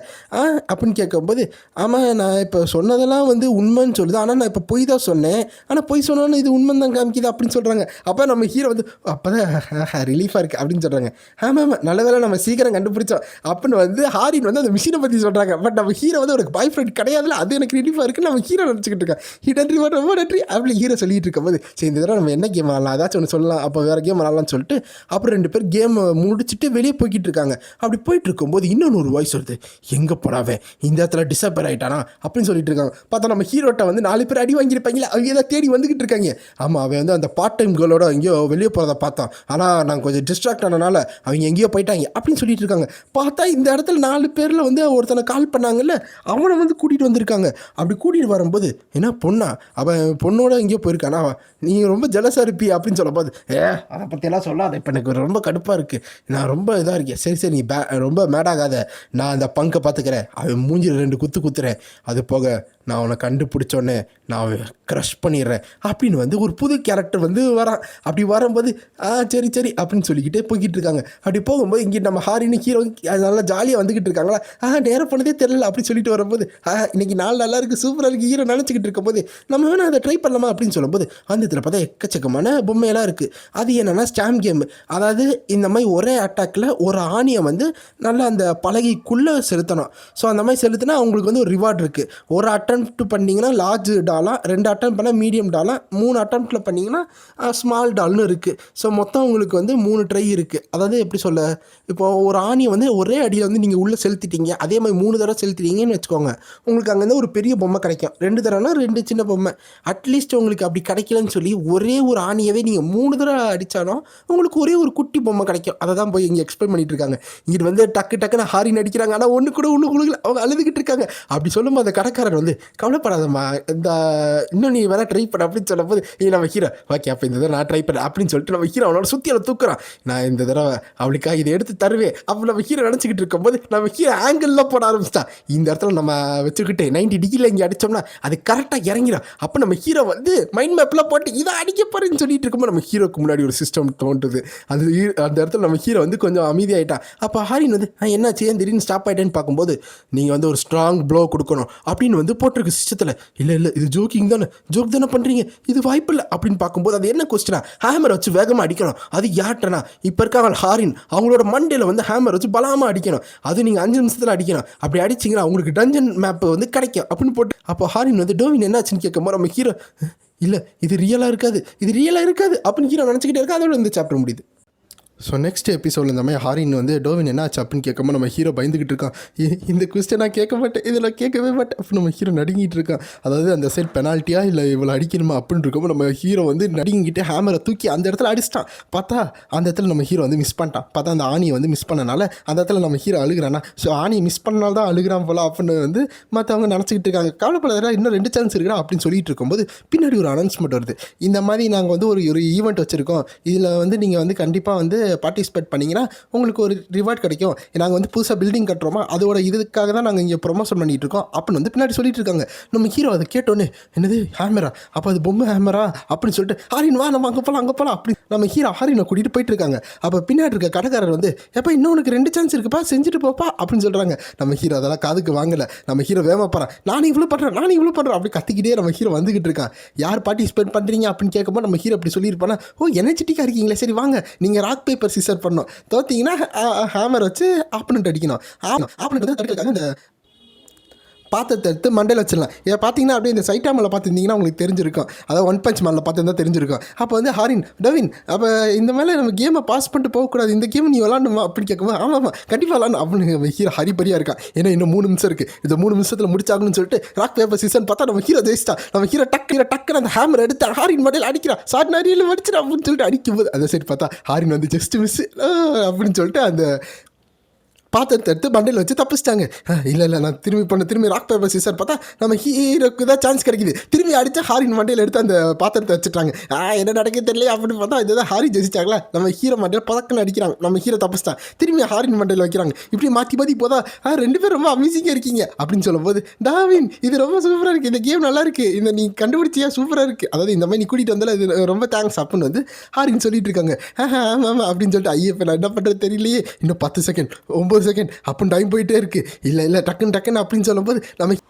அப்படின்னு கேட்கும்போது ஆமாம் நான் இப்போ சொன்னதெல்லாம் வந்து உண்மைன்னு சொல்லுது, ஆனால் நான் இப்போ பொய் தான் சொன்னேன், ஆனால் பொய் சொன்னாலும் இது உண்மை தான் காமிக்குது அப்படின்னு சொல்கிறாங்க. அப்போ நம்ம ஹீரோ வந்து அப்போ தான் ரிலீஃபாக இருக்குது அப்படின்னு சொல்கிறாங்க. ஆமாம் நல்ல வேளை நம்ம சீக்கிரம் கண்டுபிடிச்சோம் அப்படின்னு வந்து ஹாரின் வந்து அந்த மிஷினை பற்றி சொல்கிறாங்க. பட் நம்ம ஹீரோ வந்து ஒரு பாய் ஃப்ரெண்ட் கிடையாதுல, அது எனக்கு ரிலீஃபாக இருக்குன்னு நம்ம ஹீரோ நினச்சிக்கிட்டு இருக்கேன். ஹிடன் ரிவார்ட் ரொம்ப நன்றி அப்படி ஹீரோ சொல்லிட்டு இருக்கும்போது சரி இந்த தடவை நம்ம என்ன கேம் விளாட்லாம், ஏதாச்சும் ஒன்று சொல்லலாம், அப்போ வேறு கேம் விளாட்லான்னு சொல்லிட்டு அப்புறம் ரெண்டு பேர் கேம் முடிச்சுட்டு வெளியே போய்கிட்டு இருக்காங்க. அப்படி போயிட்டு இருக்கும்போது இன்னொன்று ஒரு வாய்ஸ் வருது, எங்கே போடாவே இந்த இடத்துல டிசப்பர் ஆகிட்டானா அப்படின்னு சொல்லிட்டு இருக்காங்க. பார்த்தா நம்ம ஹீரோட்ட வந்து 4 பேர் அடி வாங்கியிருப்பாங்களே, அவங்க ஏதாவது தேடி வந்துக்கிட்டு இருக்காங்க. ஆமாம் அவன் வந்து அந்த பார்ட் டைம் கேர்ளோட எங்கேயோ வெளியே போகிறத பார்த்தோம், ஆனால் நாங்கள் கொஞ்சம் டிஸ்ட்ராக்ட் ஆனனால அவங்க எங்கேயோ போயிட்டாங்க அப்படின்னு சொல்லிட்டு இருக்காங்க. பார்த்தா இந்த இடத்துல 4 பேரில் வந்து ஒருத்தனை ஒருத்தனை கால் பண்ணாங்கல்ல, அவனை வந்து கூட்டிகிட்டு வந்திருக்காங்க. அப்படி கூட்டிகிட்டு வரும்போது என்ன பொண்ணா, அவன் பொண்ணோட எங்கேயோ போயிருக்கானா, நீ ரொம்ப ஜலசாக இருப்பி அப்படின்னு சொல்லும்போது, அதை பற்றியெல்லாம் சொல்லாத, இப்போ எனக்கு ரொம்ப கடுப்பாக இருக்குது, நான் ரொம்ப இதாக இருக்கேன். சரி சரி, நீ ரொம்ப மேடாகாத, நான் அந்த பங்கை பார்த்துக்கிறேன், அவன் மூஞ்சில் 2 குத்து குத்துறேன், அது போக நான் அவனை கண்டுபிடிச்சோன்னே நான் க்ரஷ் பண்ணிடுறேன் அப்படின்னு வந்து ஒரு புது கேரக்டர் வந்து வரான். அப்படி வரும்போது சரி சரி அப்படின்னு சொல்லிக்கிட்டே போய்கிட்டு இருக்காங்க. அப்படி போகும்போது இங்கே நம்ம ஹாரின்னு ஹீரோ நல்லா ஜாலியாக வந்துக்கிட்டு இருக்காங்களா, நேரம் பண்ணதே தெரியல அப்படின்னு சொல்லிட்டு வரும்போது, இன்னைக்கு நாள் நல்லா இருக்குது, சூப்பராக இருக்குது, ஹீரோ நினச்சிக்கிட்டு இருக்கும்போது நம்ம வேணால் அதை ட்ரை பண்ணலாமா அப்படின்னு சொல்லும்போது அந்த இதில் பார்த்தா எக்கச்சக்கமான பொம்மையெல்லாம் இருக்குது. அது என்னென்னா ஸ்டாம் கேம். அதாவது இந்த மாதிரி ஒரே அட்டாக்கில் ஒரு ஆணியை வந்து நல்லா அந்த பலகைக்குள்ளே செலுத்தணும். ஸோ அந்த மாதிரி செலுத்தினா அவங்களுக்கு வந்து ஒரு ரிவார்டு இருக்குது. ஒரு அட்டம் பண்ணிங்கன்னா லார்ஜ் டாலா, 2 அட்டம் பண்ணால் மீடியம் டாலா, 3 அட்டம்ப்டில் பண்ணிங்கன்னா ஸ்மால் டால்னு இருக்குது. ஸோ மொத்தம் உங்களுக்கு வந்து 3 ட்ரை இருக்குது. அதாவது எப்படி சொல்ல, இப்போ ஒரு ஆணியை வந்து ஒரே அடியில் வந்து நீங்கள் உள்ளே செலுத்திட்டீங்க, அதே மாதிரி 3 தடவை செலுத்திட்டீங்கன்னு வச்சுக்கோங்க, உங்களுக்கு அங்கேருந்து ஒரு பெரிய பொம்மை கிடைக்கும். 2 தடவைனா 2 சின்ன பொம்மை. அட்லீஸ்ட் உங்களுக்கு அப்படி கிடைக்கலன்னு சொல்லி ஒரே ஒரு ஆணியவே நீங்கள் 3 தடவை அடித்தாலும் உங்களுக்கு ஒரே ஒரு குட்டி பொம்மை கிடைக்கும். அதை தான் போய் இங்கே எக்ஸ்பிளைன் பண்ணிட்டு இருக்காங்க. இங்கிட்டு வந்து டக்குன்னு ஹாரின் அடிக்கிறாங்க, ஆனால் ஒன்று கூட உள்ளுக்குள்ள அவங்க அழுதுகிட்டு இருக்காங்க. அப்படி சொல்லும்போது அந்த கடைக்காரர் வந்து, கவலைப்படாதம்மா, இந்த இன்னும் நீ வேணா ட்ரை பண்ண அப்படின்னு சொல்லும் போது, நம்ம ஹீரோ ஓகே அப்போ இந்த தடவை நான் ட்ரை பண்ணேன் அப்படின்னு சொல்லிட்டு நம்ம ஹீரோ அவனோட சுற்றி அவளை தூக்குறான். நான் இந்த தடவை அவளுக்காக இதை எடுத்து தருவேன். அப்போ நம்ம ஹீரோ நினச்சிக்கிட்டு இருக்கும்போது நம்ம ஹீரோ ஆங்கிளில் போட ஆரம்பிச்சிட்டான். இந்த இடத்துல நம்ம வச்சுக்கிட்டு 90 டிகிரியில் இங்கே அடித்தோம்னா அது கரெக்டாக இறங்கிடும். அப்போ நம்ம ஹீரோ வந்து மைண்ட் மேப்பில் போட்டு இதை அடிக்க போகிறேன்னு சொல்லிட்டு இருக்கும்போது நம்ம ஹீரோக்கு முன்னாடி ஒரு சிஸ்டம் தோன்றுது. அது அந்த இடத்துல நம்ம ஹீரோ வந்து கொஞ்சம் அமைதியாகிட்டான். அப்போ ஹாரின் வந்து என்னாச்சு, ஏன் திடீர்னு ஸ்டாப் ஆகிட்டேன்னு பார்க்கும்போது, நீங்கள் வந்து ஒரு ஸ்ட்ராங் ப்ளோ கொடுக்கணும் அப்படின்னு வந்து போட்டிருக்கு சிஸ்டத்தில். இல்லை இது ஜோக்கிங் தானே, ஜோக் தானே பண்ணுறீங்க, இது வாய்ப்பு இல்லை அப்படின்னு பார்க்கும்போது அது என்ன கொஸ்டினா, ஹேமரை வச்சு வேகமாக அடிக்கணும். அது யார்ட்டனா, இப்போ இருக்காங்க ஹாரின், அவங்களோட மண்டையில் வந்து ஹேமர் வச்சு பலமாக அடிக்கணும். அது நீங்கள் 5 நிமிஷத்தில் அடிக்கணும். அப்படி அடிச்சிங்கன்னா உங்களுக்கு டஞ்சன் மேப் வந்து கிடைக்கும் அப்படின்னு போட்டு. அப்போ ஹாரின் வந்து டோவின் என்னாச்சுன்னு கேட்கும்போது நம்ம ஹீரோ இல்லை இது ரியலாக இருக்காது அப்படின்னு ஹீரோ நினச்சிக்கிட்டே இருக்கா. அதோட இந்த சாப்டர் முடியுது. ஸோ நெக்ஸ்ட் எபிசோடில் இந்த மாதிரி ஹாரின் வந்து டோவின் என்ன ஆச்சு அப்படின்னு கேட்காம நம்ம ஹீரோ பயந்துக்கிட்டு இருக்கான். இந்த கொஸ்டின் நான் கேட்க மாட்டேன், இதில் கேட்கவே மாட்டேன் அப்படின்னு நம்ம ஹீரோ நடுங்கிட்டு இருக்கான். அதாவது அந்த சைட் பெனால்ட்டியா இல்லை இவ்வளோ அடிக்கணுமா அப்படின்னு இருக்கோம். நம்ம ஹீரோ வந்து நடுங்கிட்டு ஹேமரை தூக்கி அந்த இடத்துல அடிச்சிட்டான். பார்த்தா அந்த இடத்துல நம்ம ஹீரோ வந்து மிஸ் பண்ணிட்டான். பார்த்தா அந்த ஆணியை வந்து மிஸ் பண்ணனால அந்த இடத்துல நம்ம ஹீரோ அழுகிறானா, ஸோ ஆணியை மிஸ் பண்ணனால தான் அழுகிறான் போல அப்படின்னு வந்து மற்றவங்க நினச்சிக்கிட்டு இருக்காங்க. கவலைப்படாத, இன்னும் 2 சான்ஸ் இருக்குடா அப்படின்னு சொல்லிட்டு இருக்கும்போது பின்னாடி ஒரு அனௌன்ஸ்மெண்ட் வருது. இந்த மாதிரி நாங்கள் வந்து ஒரு ஈவெண்ட் வச்சுருக்கோம், இதில் வந்து நீங்கள் வந்து கண்டிப்பாக வந்து பார்ட்டிசிபேட் பண்ணிங்கன்னா உங்களுக்கு ஒரு ரிவார்ட் கிடைக்கும். நாங்கள் வந்து புதுசாக பில்டிங் கட்டுறோமா, அதோட இதுக்காக தான் நாங்கள் இங்கே ப்ரொமோஷன் பண்ணிகிட்டு இருக்கோம் அப்படின்னு வந்து பின்னாடி சொல்லிட்டு இருக்காங்க. நம்ம ஹீரோ அதை கேட்டோன்னே, என்னது ஹேமரா, அப்போ அது பொம்மை ஹேமரா அப்படின்னு சொல்லிட்டு, ஹாரின் வா நம்ம அங்கே போகலாம் அப்படி நம்ம ஹீரோ ஹாரினை கூட்டிகிட்டு போயிட்டு இருக்காங்க. அப்போ பின்னாடி இருக்க கடைக்காரர் வந்து, எப்போ இன்னும் உனக்கு 2 சான்ஸ் இருக்குப்பா, செஞ்சுட்டு போப்பா அப்படின்னு சொல்கிறாங்க. நம்ம ஹீரோ அதெல்லாம் காதுக்கு வாங்கலை. நம்ம ஹீரோ வேகமாக போகிறான், நானும் இவ்வளோ பண்ணுறேன் அப்படி கத்திக்கிட்டே நம்ம ஹீரோ வந்துக்கிட்டு இருக்கான். யார் பார்ட்டிசிபேட் பண்ணுறீங்க அப்படின்னு கேட்கும்போது நம்ம ஹீரோ அப்படி சொல்லியிருப்பானா, எனர்ஜெட்டிக்காக இருக்கீங்களே, சரி வாங்க நீங்கள் ராக் பேப்பர் சிசர் பண்ணணும், தோத்தீங்கன்னா ஹேமர் வச்சு ஆப்பனண்ட் அடிக்கணும். ஆப்பனண்ட் வந்து தடுக்கிறதுக்காக இந்த பாத்திரத்தை எடுத்து மண்டையில் வச்சிடலாம். இதை பார்த்தீங்கன்னா அப்படியே இந்த சைட்டாமில் பார்த்துருந்தீங்கன்னா உங்களுக்கு தெரிஞ்சிருக்கும், அதாவது ஒன் பஞ்ச் மேனில் பார்த்துருந்தா தெரிஞ்சிருக்கும். அப்போ வந்து ஹாரின், டோவின் அப்போ இந்த மேலே நம்ம கேமை பாஸ் பண்ணிட்டு போகக்கூடாது, இந்த கேம் நீ விளாண்டுமா அப்படின்னு கேட்கும்போது, ஆமாம் கண்டிப்பாக விளாண்டு அப்படின்னு ஹீரோ ஹரிபரியாக இருக்கான். ஏன்னா இன்னும் 3 நிமிஷம் இருக்குது, இந்த 3 நிமிஷத்தில் முடிச்சாகணும்னு சொல்லிட்டு ராக் பேப்பர் சீசன் பார்த்தா நம்ம ஹீரோ ஜெயிச்சிட்டா. நம்ம ஹீரோ டக்குன்னு அந்த ஹேமர் எடுத்து ஹாரின் மண்டையில் அடிக்கிறான். சாட் நிறைய அடிச்சிடா அப்படின்னு சொல்லிட்டு அடிக்கும்போது அந்த சைடு பார்த்தா ஹாரின் வந்து ஜஸ்ட் மிஸ் அப்படின்னு சொல்லிட்டு அந்த பாத்திரத்தை எடுத்து பண்டையில் வச்சு தப்பிச்சிட்டாங்க. இல்லை நான் திரும்பி ராக் பேப்பர் சீசர் பார்த்தா நம்ம ஹீரோக்கு தான் சான்ஸ் கிடைக்குது. திரும்பி அடித்தா ஹாரின் மண்டையில் எடுத்து அந்த பாத்திரத்தை வச்சுட்டாங்க. என்ன நடக்க தெரியல அப்படின்னு பார்த்தா இதுதான் ஹாரி ஜெயிச்சிட்டாங்களா. நம்ம ஹீரோ மண்டையில் பதக்கன்னு அடிக்கிறாங்க, நம்ம ஹீரோ தப்பிச்சிட்டான். திரும்பி ஹாரின் மண்டையில் வைக்கிறாங்க. இப்படி மாற்றி போதா 2 பேரும் ரொம்ப அமேசிங்காக இருக்கீங்க அப்படின்னு சொல்லும்போது, டாவின் இது ரொம்ப சூப்பராக இருக்குது, இந்த கேம் நல்லா இருக்குது, இந்த நீ கண்டுபிடிச்சியா சூப்பராக இருக்குது, அதாவது இந்த மாதிரி நீ கூட்டிகிட்டு வந்தால இது ரொம்ப தேங்க்ஸ் அப்படின்னு வந்து ஹாரின் சொல்லிட்டு இருக்காங்க. ஆமாம் அப்படின்னு சொல்லிட்டு, ஐயப்ப நான் என்ன பண்ணுறது தெரியலையே, இன்னும் 10 செகண்ட் 9 செகண்ட் அப்படின்னு டைம் போயிட்டே இருக்கு. இல்லை டக்குன்னு அப்படின்னு சொல்லும்போது நம்ம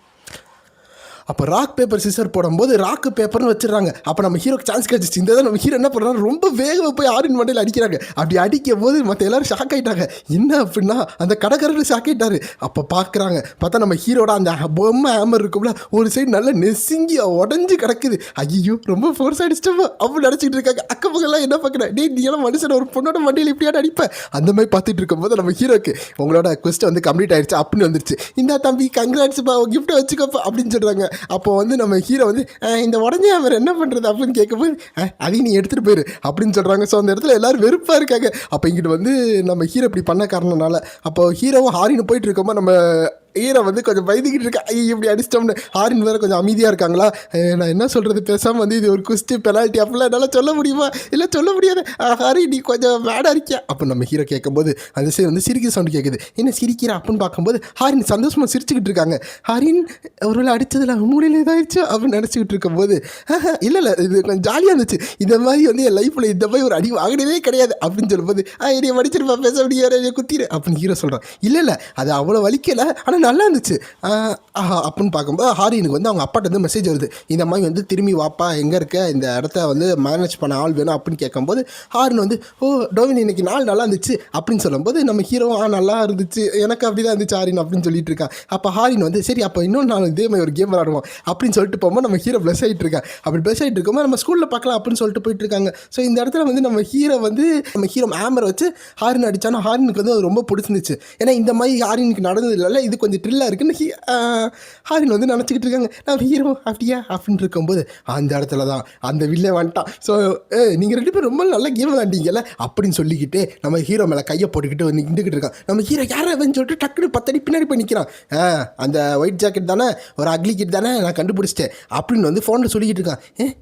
அப்போ ராக் பேப்பர் சிசர் போடும்போது ராக்கு பேப்பர்னு வச்சிடறாங்க. அப்போ நம்ம ஹீரோக்கு சான்ஸ் கிடச்சிச்சு. இந்த நம்ம ஹீரோ என்ன பண்ணுறாங்க, ரொம்ப வேகமாக போய் ஹாரின் மண்டையில் அடிக்கிறாங்க. அப்படி அடிக்கும் போது மற்ற எல்லோரும் ஷாக் ஆகிட்டாங்க. என்ன அப்படின்னா அந்த கடைக்காரர் ஷாக் ஆகிட்டாரு. அப்போ பார்க்குறாங்க, பார்த்தா நம்ம ஹீரோட அந்த பொம்மை ஹேமர் இருக்கும்ல ஒரு சைடு நல்லா நெசுங்கி உடஞ்சி கிடக்குது. ஐயோ ரொம்ப ஃபோர்ஸ் அடிச்சிட்டோம் அப்படி நினச்சிக்கிட்டு இருக்காங்க. அக்கப்பக்கெல்லாம் என்ன பார்க்குறேன், நீ எல்லாம் மனுஷன் ஒரு பொண்ணோட மண்டையில் இப்படியாட அடிப்பேன் அந்த மாதிரி பார்த்துட்டு இருக்கும்போது நம்ம ஹீரோக்கு உங்களோட குவெஸ்ட் வந்து கம்ப்ளீட் ஆயிடுச்சு அப்படின்னு வந்துருச்சு. இந்த தம்பி கங்க்ராட்ஸ்ப்பா, கிஃப்ட்டை வச்சுக்கப்பா அப்படின்னு சொல்கிறாங்க. அப்போ வந்து நம்ம ஹீரோ வந்து இந்த உடஞ்ச அவர் என்ன பண்ணுறது அப்படின்னு கேட்கும்போது, அதையும் நீ எடுத்துகிட்டு போயிரு அப்படின்னு சொல்கிறாங்க. ஸோ அந்த இடத்துல எல்லோரும் வெறுப்பாக இருக்காங்க. அப்போ இங்கிட்டு வந்து நம்ம ஹீரோ இப்படி பண்ண காரணனால அப்போ ஹீரோவும் ஹாரின்னு போயிட்டு இருக்கோமா நம்ம ஹீரோ வந்து கொஞ்சம் பயந்துக்கிட்டு இருக்கா, ஐயோ இப்படி அடிச்சிட்டோம்னு. ஹாரின் வேறு கொஞ்சம் அமைதியாக இருக்காங்களா, நான் என்ன சொல்கிறது, பேசாமல் வந்து இது ஒரு குஸ்தி பெனால்ட்டி அப்படிலாம் என்னால் சொல்ல முடியுமா, இல்லை சொல்ல முடியாது, ஹாரி நீ கொஞ்சம் வேடாக இருக்கியா அப்போ நம்ம ஹீரோ கேட்கும்போது அந்த சைடு வந்து சிரிக்கிற சவுண்டு கேட்குது. என்ன சிரிக்கிறா அப்படின்னு பார்க்கும்போது ஹாரின் சந்தோஷமாக சிரிச்சுக்கிட்டு இருக்காங்க. ஹாரின் ஒருவேளை அடித்ததில் மூலையில் இதாகிடுச்சு அப்படின்னு நினச்சிக்கிட்டு இருக்கும்போது, இல்லை இல்லை இது கொஞ்சம் ஜாலியாக இருந்துச்சு, இந்த மாதிரி வந்து என் லைஃப்பில் இந்த மாதிரி ஒரு அடி வாங்கினதே கிடையாது அப்படின்னு சொல்லும்போது, என்னைய மடிச்சிருப்பா பேச முடியாது குத்திரு அப்படின்னு ஹீரோ சொல்கிறான். இல்லை இல்லை அது அவ்வளோ வலிக்கலை, ஆனால் நல்லா இருந்துச்சு அப்படின்னு பார்க்கும்போது ஹாரினுக்கு வந்து அவங்க அப்பாட்ட வந்து மெசேஜ் வருது, இந்த மாதிரி வந்து திரும்பி வாப்பா, எங்கே இருக்க, இந்த இடத்த வந்து மேனேஜ் பண்ண ஆள் வேணும் அப்படின்னு கேட்கும்போது ஹாரின் வந்து டோவின் இன்னைக்கு நாள் நல்லா இருந்துச்சு அப்படின்னு சொல்லும்போது நம்ம ஹீரோ நல்லா இருந்துச்சு, எனக்கு அப்படி தான் இருந்துச்சு ஹாரின் அப்படின்னு சொல்லிட்டு இருக்கான். அப்போ ஹாரின் வந்து சரி அப்போ இன்னொன்று நாள் இதே மாதிரி ஒரு கேம் விளாடுவோம் அப்படின்னு சொல்லிட்டு போகும்போது நம்ம ஹீரோ ப்ளஸ் ஆகிட்டு இருக்கா. அப்படி ப்ளஸ் ஆகிட்டு இருக்கும்போது நம்ம ஸ்கூலில் பார்க்கலாம் அப்படின்னு சொல்லிட்டு போயிட்டு இருக்காங்க. ஸோ இந்த இடத்துல வந்து நம்ம ஹீரோ ஹேமரை வச்சு ஹாரின் அடித்தானா ஹாரினுக்கு வந்து அது ரொம்ப பிடிச்சிருந்துச்சு. ஏன்னா இந்த மாதிரி ஹாரினுக்கு நடந்தது இல்லைல்ல, இது கொஞ்சம் த்ரில்லாக இருக்குன்னு ஹாரின் வந்து நினச்சிக்கிட்டு இருக்காங்க. நான் ஹீரோ அப்படியா அப்படின்னு இருக்கும்போது அந்த இடத்துல தான் அந்த வில்லே வந்துட்டான். ஸோ நீங்கள் 2 பேரும் ரொம்ப நல்லா கேம் விளாண்டிங்கல்ல அப்படின்னு சொல்லிக்கிட்டு நம்ம ஹீரோ மேலே கையை போட்டுக்கிட்டு நின்றுக்கிட்டு இருக்கான். நம்ம ஹீரோ யாரை அவன்னு சொல்லிட்டு டக்குனு 10 அடி பின்னாடி போய் நிற்கிறான். அந்த ஒயிட் ஜாக்கெட் தானே, ஒரு அக்லி கிட் தானே, நான் கண்டுபிடிச்சிட்டேன் அப்படின்னு வந்து ஃபோனில் சொல்லிக்கிட்டு இருக்கான்.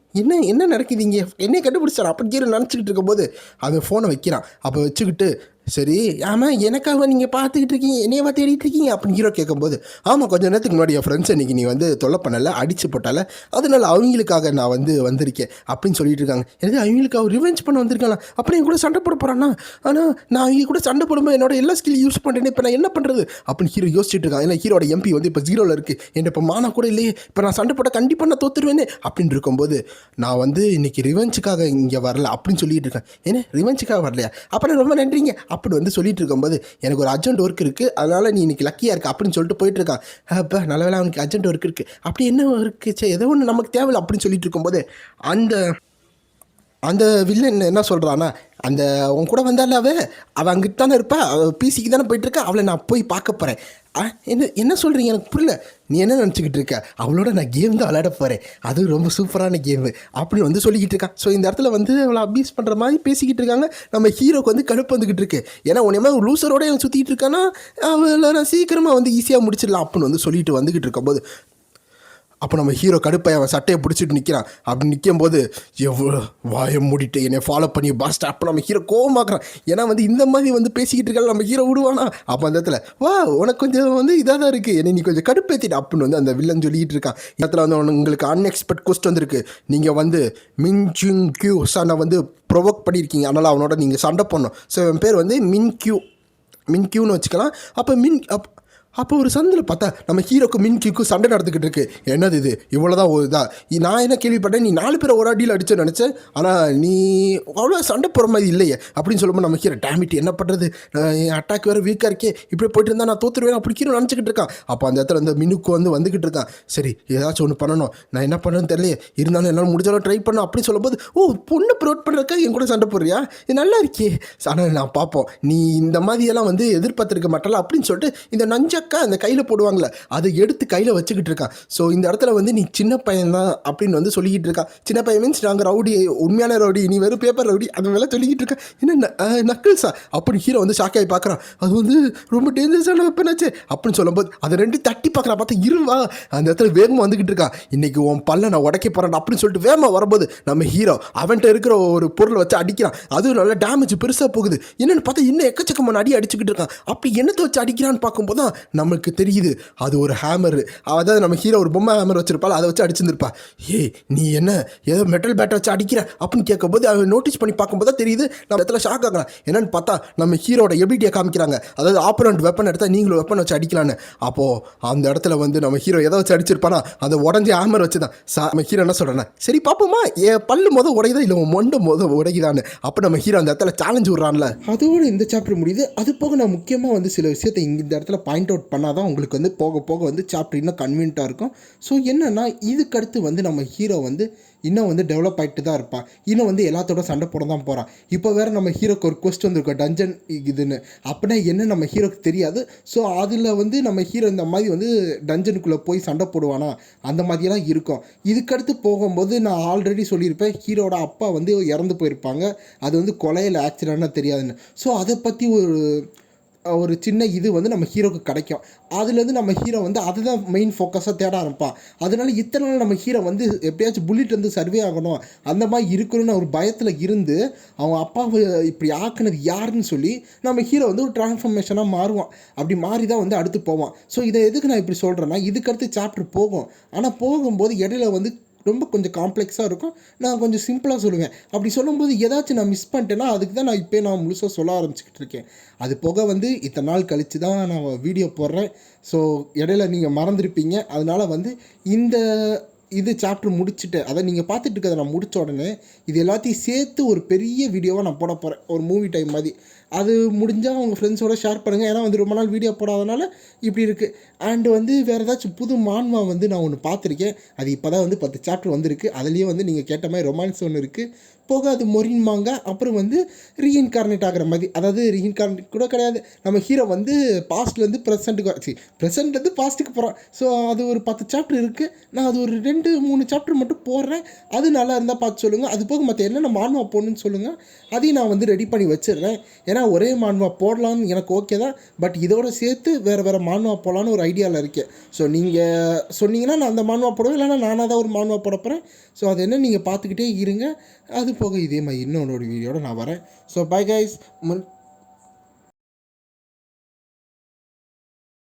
என்ன நடக்குது இங்கே, என்னையை கண்டுபிடிச்சான் அப்படின்னு ஹீரோ நினச்சிக்கிட்டு இருக்கும்போது அவன் ஃபோனை வைக்கிறான். அப்போ வச்சுக்கிட்டு சரி ஆமாம் எனக்காக நீங்கள் பார்த்துக்கிட்டு இருக்கீங்க, என்னையவா தேடிட்டு இருக்கீங்க அப்படின்னு ஹீரோ கேட்கும்போது, ஆமாம் கொஞ்சம் நேரத்துக்கு முன்னாடி என் ஃப்ரெண்ட்ஸ் இன்றைக்கி நீ வந்து தொல்லை பண்ணலை, அடிச்சு போட்டால, அதனால் அவங்களுக்காக நான் வந்து வந்திருக்கேன் அப்படின்னு சொல்லிட்டு இருக்காங்க. எனக்கு அவங்களுக்காக ரிவெஞ்ச் பண்ண வந்திருக்கலாம், அப்புறம் என் கூட சண்டை போட போகிறான்னா, ஆனால் நான் அவங்க கூட சண்டை போடும்போது என்னோட எல்லா ஸ்கில் யூஸ் பண்ணுறேன்னு இப்போ நான் என்ன பண்ணுறது அப்படின்னு ஹீரோ யோசிச்சுட்டு இருக்காங்க. ஏன்னா ஹீரோட எம்பி வந்து இப்போ 0ல் இருக்குது, என்கிட்ட இப்போ மானா கூட இல்லையே, இப்போ நான் சண்டை போட்டால் கண்டிப்பாக நான் தோற்றுருவேனே அப்படின்னு இருக்கும்போது நான் வந்து இன்றைக்கி ரிவெஞ்சுக்காக இங்கே வரல அப்படின்னு சொல்லிட்டு இருக்கேன். ஏன்னா ரிவெஞ்சுக்காக வரலையா, அப்புறம் ரொம்ப நன்றிங்க அப்படி வந்து சொல்லிட்டு இருக்கும்போது எனக்கு ஒரு அர்ஜென்ட் ஒர்க் இருக்குது, அதனால் நீ இன்றைக்கி லக்கியாக இருக்க அப்படின்னு சொல்லிட்டு போயிட்டு இருக்கான். அப்போ நல்ல வேளை அவனுக்கு அர்ஜென்ட் ஒர்க் இருக்குது, அப்படி என்ன ஒர்க்கு, ஏதோ ஒன்று நமக்கு தேவையில்லை அப்படின்னு சொல்லிட்டு இருக்கும்போது அந்த அந்த வில்லன் என்ன சொல்கிறான்னா, அந்த உன் கூட வந்தால அவள் அங்கிட்டு தானே இருப்பா, பிசிக்கு தானே போயிட்டுருக்கா, அவளை நான் போய் பார்க்க போகிறேன். என்ன சொல்கிறீங்க எனக்கு புரியல, நீ என்ன நினச்சிக்கிட்டு இருக்க, அவளோட நான் கேம் தான் விளையாட போகிறேன், அது ரொம்ப சூப்பரான கேமு அப்படின்னு வந்து சொல்லிக்கிட்டு இருக்கான். ஸோ இந்த இடத்துல வந்து அவளை அப்யூஸ் பண்ணுற மாதிரி பேசிக்கிட்டு இருக்காங்க. நம்ம ஹீரோக்கு வந்து கடுப்பு வந்துக்கிட்டு இருக்கு. ஏன்னா உன்னை மாதிரி ஒரு லூசரோட அவன் சுற்றிட்டு இருக்கான்னா அவளை நான் சீக்கிரமாக வந்து ஈஸியாக முடிச்சிடலாம் அப்படின்னு வந்து சொல்லிட்டு வந்துக்கிட்டு இருக்கும்போது அப்போ நம்ம ஹீரோ கடுப்பை அவன் சட்டையை பிடிச்சிட்டு நிற்கிறான். அப்படி நிற்கும்போது எவ்வளோ வாயை மூடிட்டு என்னை ஃபாலோ பண்ணி பாஸ்ட் அப்போ நம்ம ஹீரோ கோவமாக்குறான். ஏன்னா வந்து இந்த மாதிரி வந்து பேசிக்கிட்டு இருக்காங்க, நம்ம ஹீரோ விடுவானா. அப்போ அந்த இடத்துல உனக்கு கொஞ்சம் வந்து இதாக தான் இருக்குது, என்னை நீ கொஞ்சம் கடுப்பேற்றிட்டு அப்படின்னு வந்து அந்த வில்லன் சொல்லிக்கிட்டு இருக்கான். இடத்துல வந்து உங்களுக்கு அன்எக்ஸ்பெக்ட் கொஸ்ட் வந்துருக்கு, நீங்கள் வந்து மின்ஜிங் கியூ சனை வந்து ப்ரொவோக் பண்ணியிருக்கீங்க, அதனால் அவனோட நீங்கள் சண்டை போடணும். ஸோ என் பேர் வந்து மின்கியூன்னு வச்சுக்கலாம். அப்போ ஒரு சந்தில் பார்த்தா நம்ம ஹீரோக்கு மின்கியூக்கும் சண்டை நடந்துக்கிட்டு இருக்கு. என்னது இது, இவ்வளோதான் ஒரு இதா, நான் என்ன கேள்விப்பட்டேன், நீ 4 பேரை ஒரு அடியில் அடிச்சு நினச்சேன், ஆனால் நீ அவ்வளோ சண்டை போகிற மாதிரி இல்லையே அப்படின்னு சொல்லும்போது நம்ம ஹீரோ டேமிட் என்ன பண்ணுறது, என் அட்டாக் வேறு வீக்காக இருக்கே, இப்படி போயிட்டு இருந்தால் நான் தோற்றுருவேன் அப்படி ஹீரோ நினச்சிக்கிட்டு இருக்கான். அப்போ அந்த இடத்துல அந்த மினுக்கு வந்துக்கிட்டு இருக்கான். சரி ஏதாச்சும் ஒன்று பண்ணணும், நான் என்ன பண்ணுறேன்னு தெரியலையே, இருந்தாலும் என்னால் முடிஞ்சாலும் ட்ரை பண்ணோம் அப்படின்னு சொல்லும்போது, பொண்ணு ப்ரோட் பண்ணுறக்கா என் கூட சண்டை போடுறியா, இது நல்லா இருக்கே, ஆனால் நான் பார்ப்போம் நீ இந்த மாதிரியெல்லாம் வந்து எதிர்பார்த்துருக்க மாட்டல அப்படின்னு சொல்லிட்டு இந்த நஞ்ச அந்த கையில் போடுவாங்களே அதை எடுத்து கையில் வச்சுக்கிட்டு இருக்கான். ஸோ இந்த இடத்துல வந்து நீ சின்ன பையன் தான் அப்படின்னு வந்து சொல்லிக்கிட்டு இருக்கான். சின்ன பையன் மீன்ஸ் நாங்கள் ரவுடி, உண்மையான ரவுடி, நீ வெறும் பேப்பர் ரவுடி, அது மேலே சொல்லிக்கிட்டு இருக்கேன். என்ன நக்கிள்ஸா அப்படின்னு ஹீரோ வந்து ஷாக்காகி பார்க்குறான். அது வந்து ரொம்ப டேஞ்சரஸான வெப்பனாச்சு அப்படின்னு சொல்லும்போது அதை 2 தட்டி பார்க்குறான். பார்த்தா இருவா அந்த இடத்துல வேகமாக வந்துக்கிட்டு இருக்கான். இன்றைக்கி உன் பல்ல நான் உடைக்க போகிறேன் அப்படின்னு சொல்லிட்டு வேகமாக வரும்போது நம்ம ஹீரோ அவன்கிட்ட இருக்கிற ஒரு பொருளை வச்சு அடிக்கிறான். அதுவும் நல்லா டேமேஜ் பெருசாக போகுது. என்னென்னு பார்த்தா இன்னும் எக்கச்சக்கமான அடிச்சுக்கிட்டு இருக்கான். அப்படி என்னத்தை வச்சு அடிக்கிறான்னு பார்க்கும்போது தான் நம்மளுக்கு தெரியுது அது ஒரு ஹேமர். அதாவது நம்ம ஹீரோ ஒரு பொம்மை ஹேமர் வச்சிருப்பாள், அதை வச்சு அடிச்சிருந்துருப்பா. நீ என்ன ஏதோ மெட்டல் பேட்டை வச்சு அடிக்கிற அப்படின்னு கேட்கும்போது அவன் நோட்டீஸ் பண்ணி பார்க்கும்போது தான் தெரியுது. நம்ம இடத்துல ஷாக் ஆகலாம். என்னன்னு பார்த்தா நம்ம ஹீரோட எபிலிட்டியை காமிக்கிறாங்க. அதாவது ஆப்பரண்ட் வெப்பன் எடுத்தால் நீங்களும் வெப்பன் வச்சு அடிக்கலான்னு. அப்போது அந்த இடத்துல வந்து நம்ம ஹீரோ எதை வச்சு அடிச்சிருப்பானா அந்த உடஞ்சி ஹேமர் வச்சு தான். நம்ம ஹீரோ என்ன சொல்கிறேன்னா, சரி பார்ப்போமா என் பல்லு உடையதா இல்லை மொண்டை உடைக்குதான்னு. அப்போ நம்ம ஹீரோ அந்த இடத்துல சேலஞ்ச் விட்றான்ல. அதோடு இந்த சாப்டர் முடியுது. அது போக நான் முக்கியமாக வந்து சில விஷயத்தை இந்த இடத்துல பாயிண்ட் அவுட் பண்ணாதான் உங்களுக்கு வந்து போக போக வந்து சாப்டர் இன்னும் கன்வீனியண்ட்டாக இருக்கும். ஸோ என்னென்னா இதுக்கடுத்து வந்து நம்ம ஹீரோ வந்து இன்னும் வந்து டெவலப் ஆகிட்டு தான் இருப்பான். இன்னும் வந்து எல்லாத்தோட சண்டை போட தான் போகிறான். இப்போ வேறு நம்ம ஹீரோக்கு ஒரு கொஸ்ட் வந்துருக்கோம் டஞ்சன் இதுன்னு. அப்படின்னா என்ன நம்ம ஹீரோக்கு தெரியாது. ஸோ அதில் வந்து நம்ம ஹீரோ இந்த மாதிரி வந்து டஞ்சனுக்குள்ளே போய் சண்டை போடுவானா அந்த மாதிரியெல்லாம் இருக்கும். இதுக்கடுத்து போகும்போது நான் ஆல்ரெடி சொல்லியிருப்பேன், ஹீரோட அப்பா வந்து இறந்து போயிருப்பாங்க. அது வந்து கொலையில் ஆக்சிடெண்ட்டாக தெரியாதுன்னு. ஸோ அதை பற்றி ஒரு ஒரு சின்ன இது வந்து நம்ம ஹீரோக்கு கிடைக்கும். அதுலேருந்து நம்ம ஹீரோ வந்து அதுதான் மெயின் ஃபோக்கஸாக தேட ஆரம்பிப்பான். அதனால இத்தனை நாள் நம்ம ஹீரோ வந்து எப்படியாச்சும் புல்லட் வந்து சர்வே ஆகணும் அந்த மாதிரி இருக்கணும்னு ஒரு பயத்தில் இருந்து அவன் அப்பாவை இப்படி ஆக்குனது யாருன்னு சொல்லி நம்ம ஹீரோ வந்து ஒரு டிரான்ஸ்ஃபர்மேஷனாக மாறுவான். அப்படி மாறி தான் வந்து அடுத்து போவான். ஸோ இதை எதுக்கு நான் இப்படி சொல்கிறேன்னா, இதுக்கடுத்து சாப்டர் போகும். ஆனால் போகும்போது இடையில வந்து ரொம்ப கொஞ்சம் காம்ப்ளெக்ஸாக இருக்கும். நான் கொஞ்சம் சிம்பிளாக சொல்லுவேன். அப்படி சொல்லும்போது ஏதாச்சும் நான் மிஸ் பண்ணிட்டேன்னா அதுக்கு தான் நான் முழுசாக சொல்ல ஆரம்பிச்சுக்கிட்டு இருக்கேன். அது போக வந்து இத்தனை நாள் கழித்து தான் நான் வீடியோ போடுறேன். ஸோ இடையில நீங்கள் மறந்துருப்பீங்க. அதனால வந்து இந்த இது சாப்டர் முடிச்சுட்டு அதை நீங்கள் பார்த்துட்டு இருக்கிறத நான் முடித்த உடனே இது எல்லாத்தையும் சேர்த்து ஒரு பெரிய வீடியோவாக நான் போட போகிறேன். ஒரு மூவி டைம் மாதிரி. அது முடிஞ்சால் உங்கள் ஃப்ரெண்ட்ஸோட ஷேர் பண்ணுங்கள். ஏன்னா வந்து ரொம்ப நாள் வீடியோ போடாதனால இப்படி இருக்குது. அண்டு வந்து வேறு ஏதாச்சும் புது மான்வா வந்து நான் ஒன்று பார்த்துருக்கேன். அது இப்போ தான் வந்து 10 சாப்டர் வந்திருக்கு. அதுலேயே வந்து நீங்கள் கேட்ட மாதிரி ரொமான்ஸ் ஒன்று இருக்குது. போக அது மொரின் மாங்கா. அப்புறம் வந்து ரீஇன்கார்னேட் ஆகிற மாதிரி, அதாவது ரீஇன்கார்னேட் கூட கிடையாது, நம்ம ஹீரோ வந்து பாஸ்ட்லேருந்து ப்ரெசென்ட்டுக்கு ப்ரெசென்ட்லேருந்து பாஸ்ட்டுக்கு போகிறான். ஸோ அது ஒரு 10 சாப்டர் இருக்குது. நான் அது ஒரு 2-3 சாப்டர் மட்டும் போடுறேன். அது நல்லா இருந்தால் பார்த்து சொல்லுங்கள். அது போக மற்ற என்னென்ன மான்வா போடணுன்னு சொல்லுங்கள். அதையும் நான் வந்து ரெடி பண்ணி வச்சிடுறேன். ஏன்னா ஒரே மான்வா போடலான்னு எனக்கு ஓகே தான். பட் இதோட சேர்த்து வேறு மான்வா போடலான்னு ஒரு ஐடியாவில் இருக்கேன். ஸோ நீங்கள் சொன்னீங்கன்னா நான் அந்த மான்வா போடுவேன். இல்லைன்னா நானாக தான் ஒரு மான்வா போட போகிறேன். ஸோ அது என்ன நீங்கள் பார்த்துக்கிட்டே இருங்க. அது போக இதே மாதிரி இன்னொரு வீடியோட நான் வரேன். So bye guys.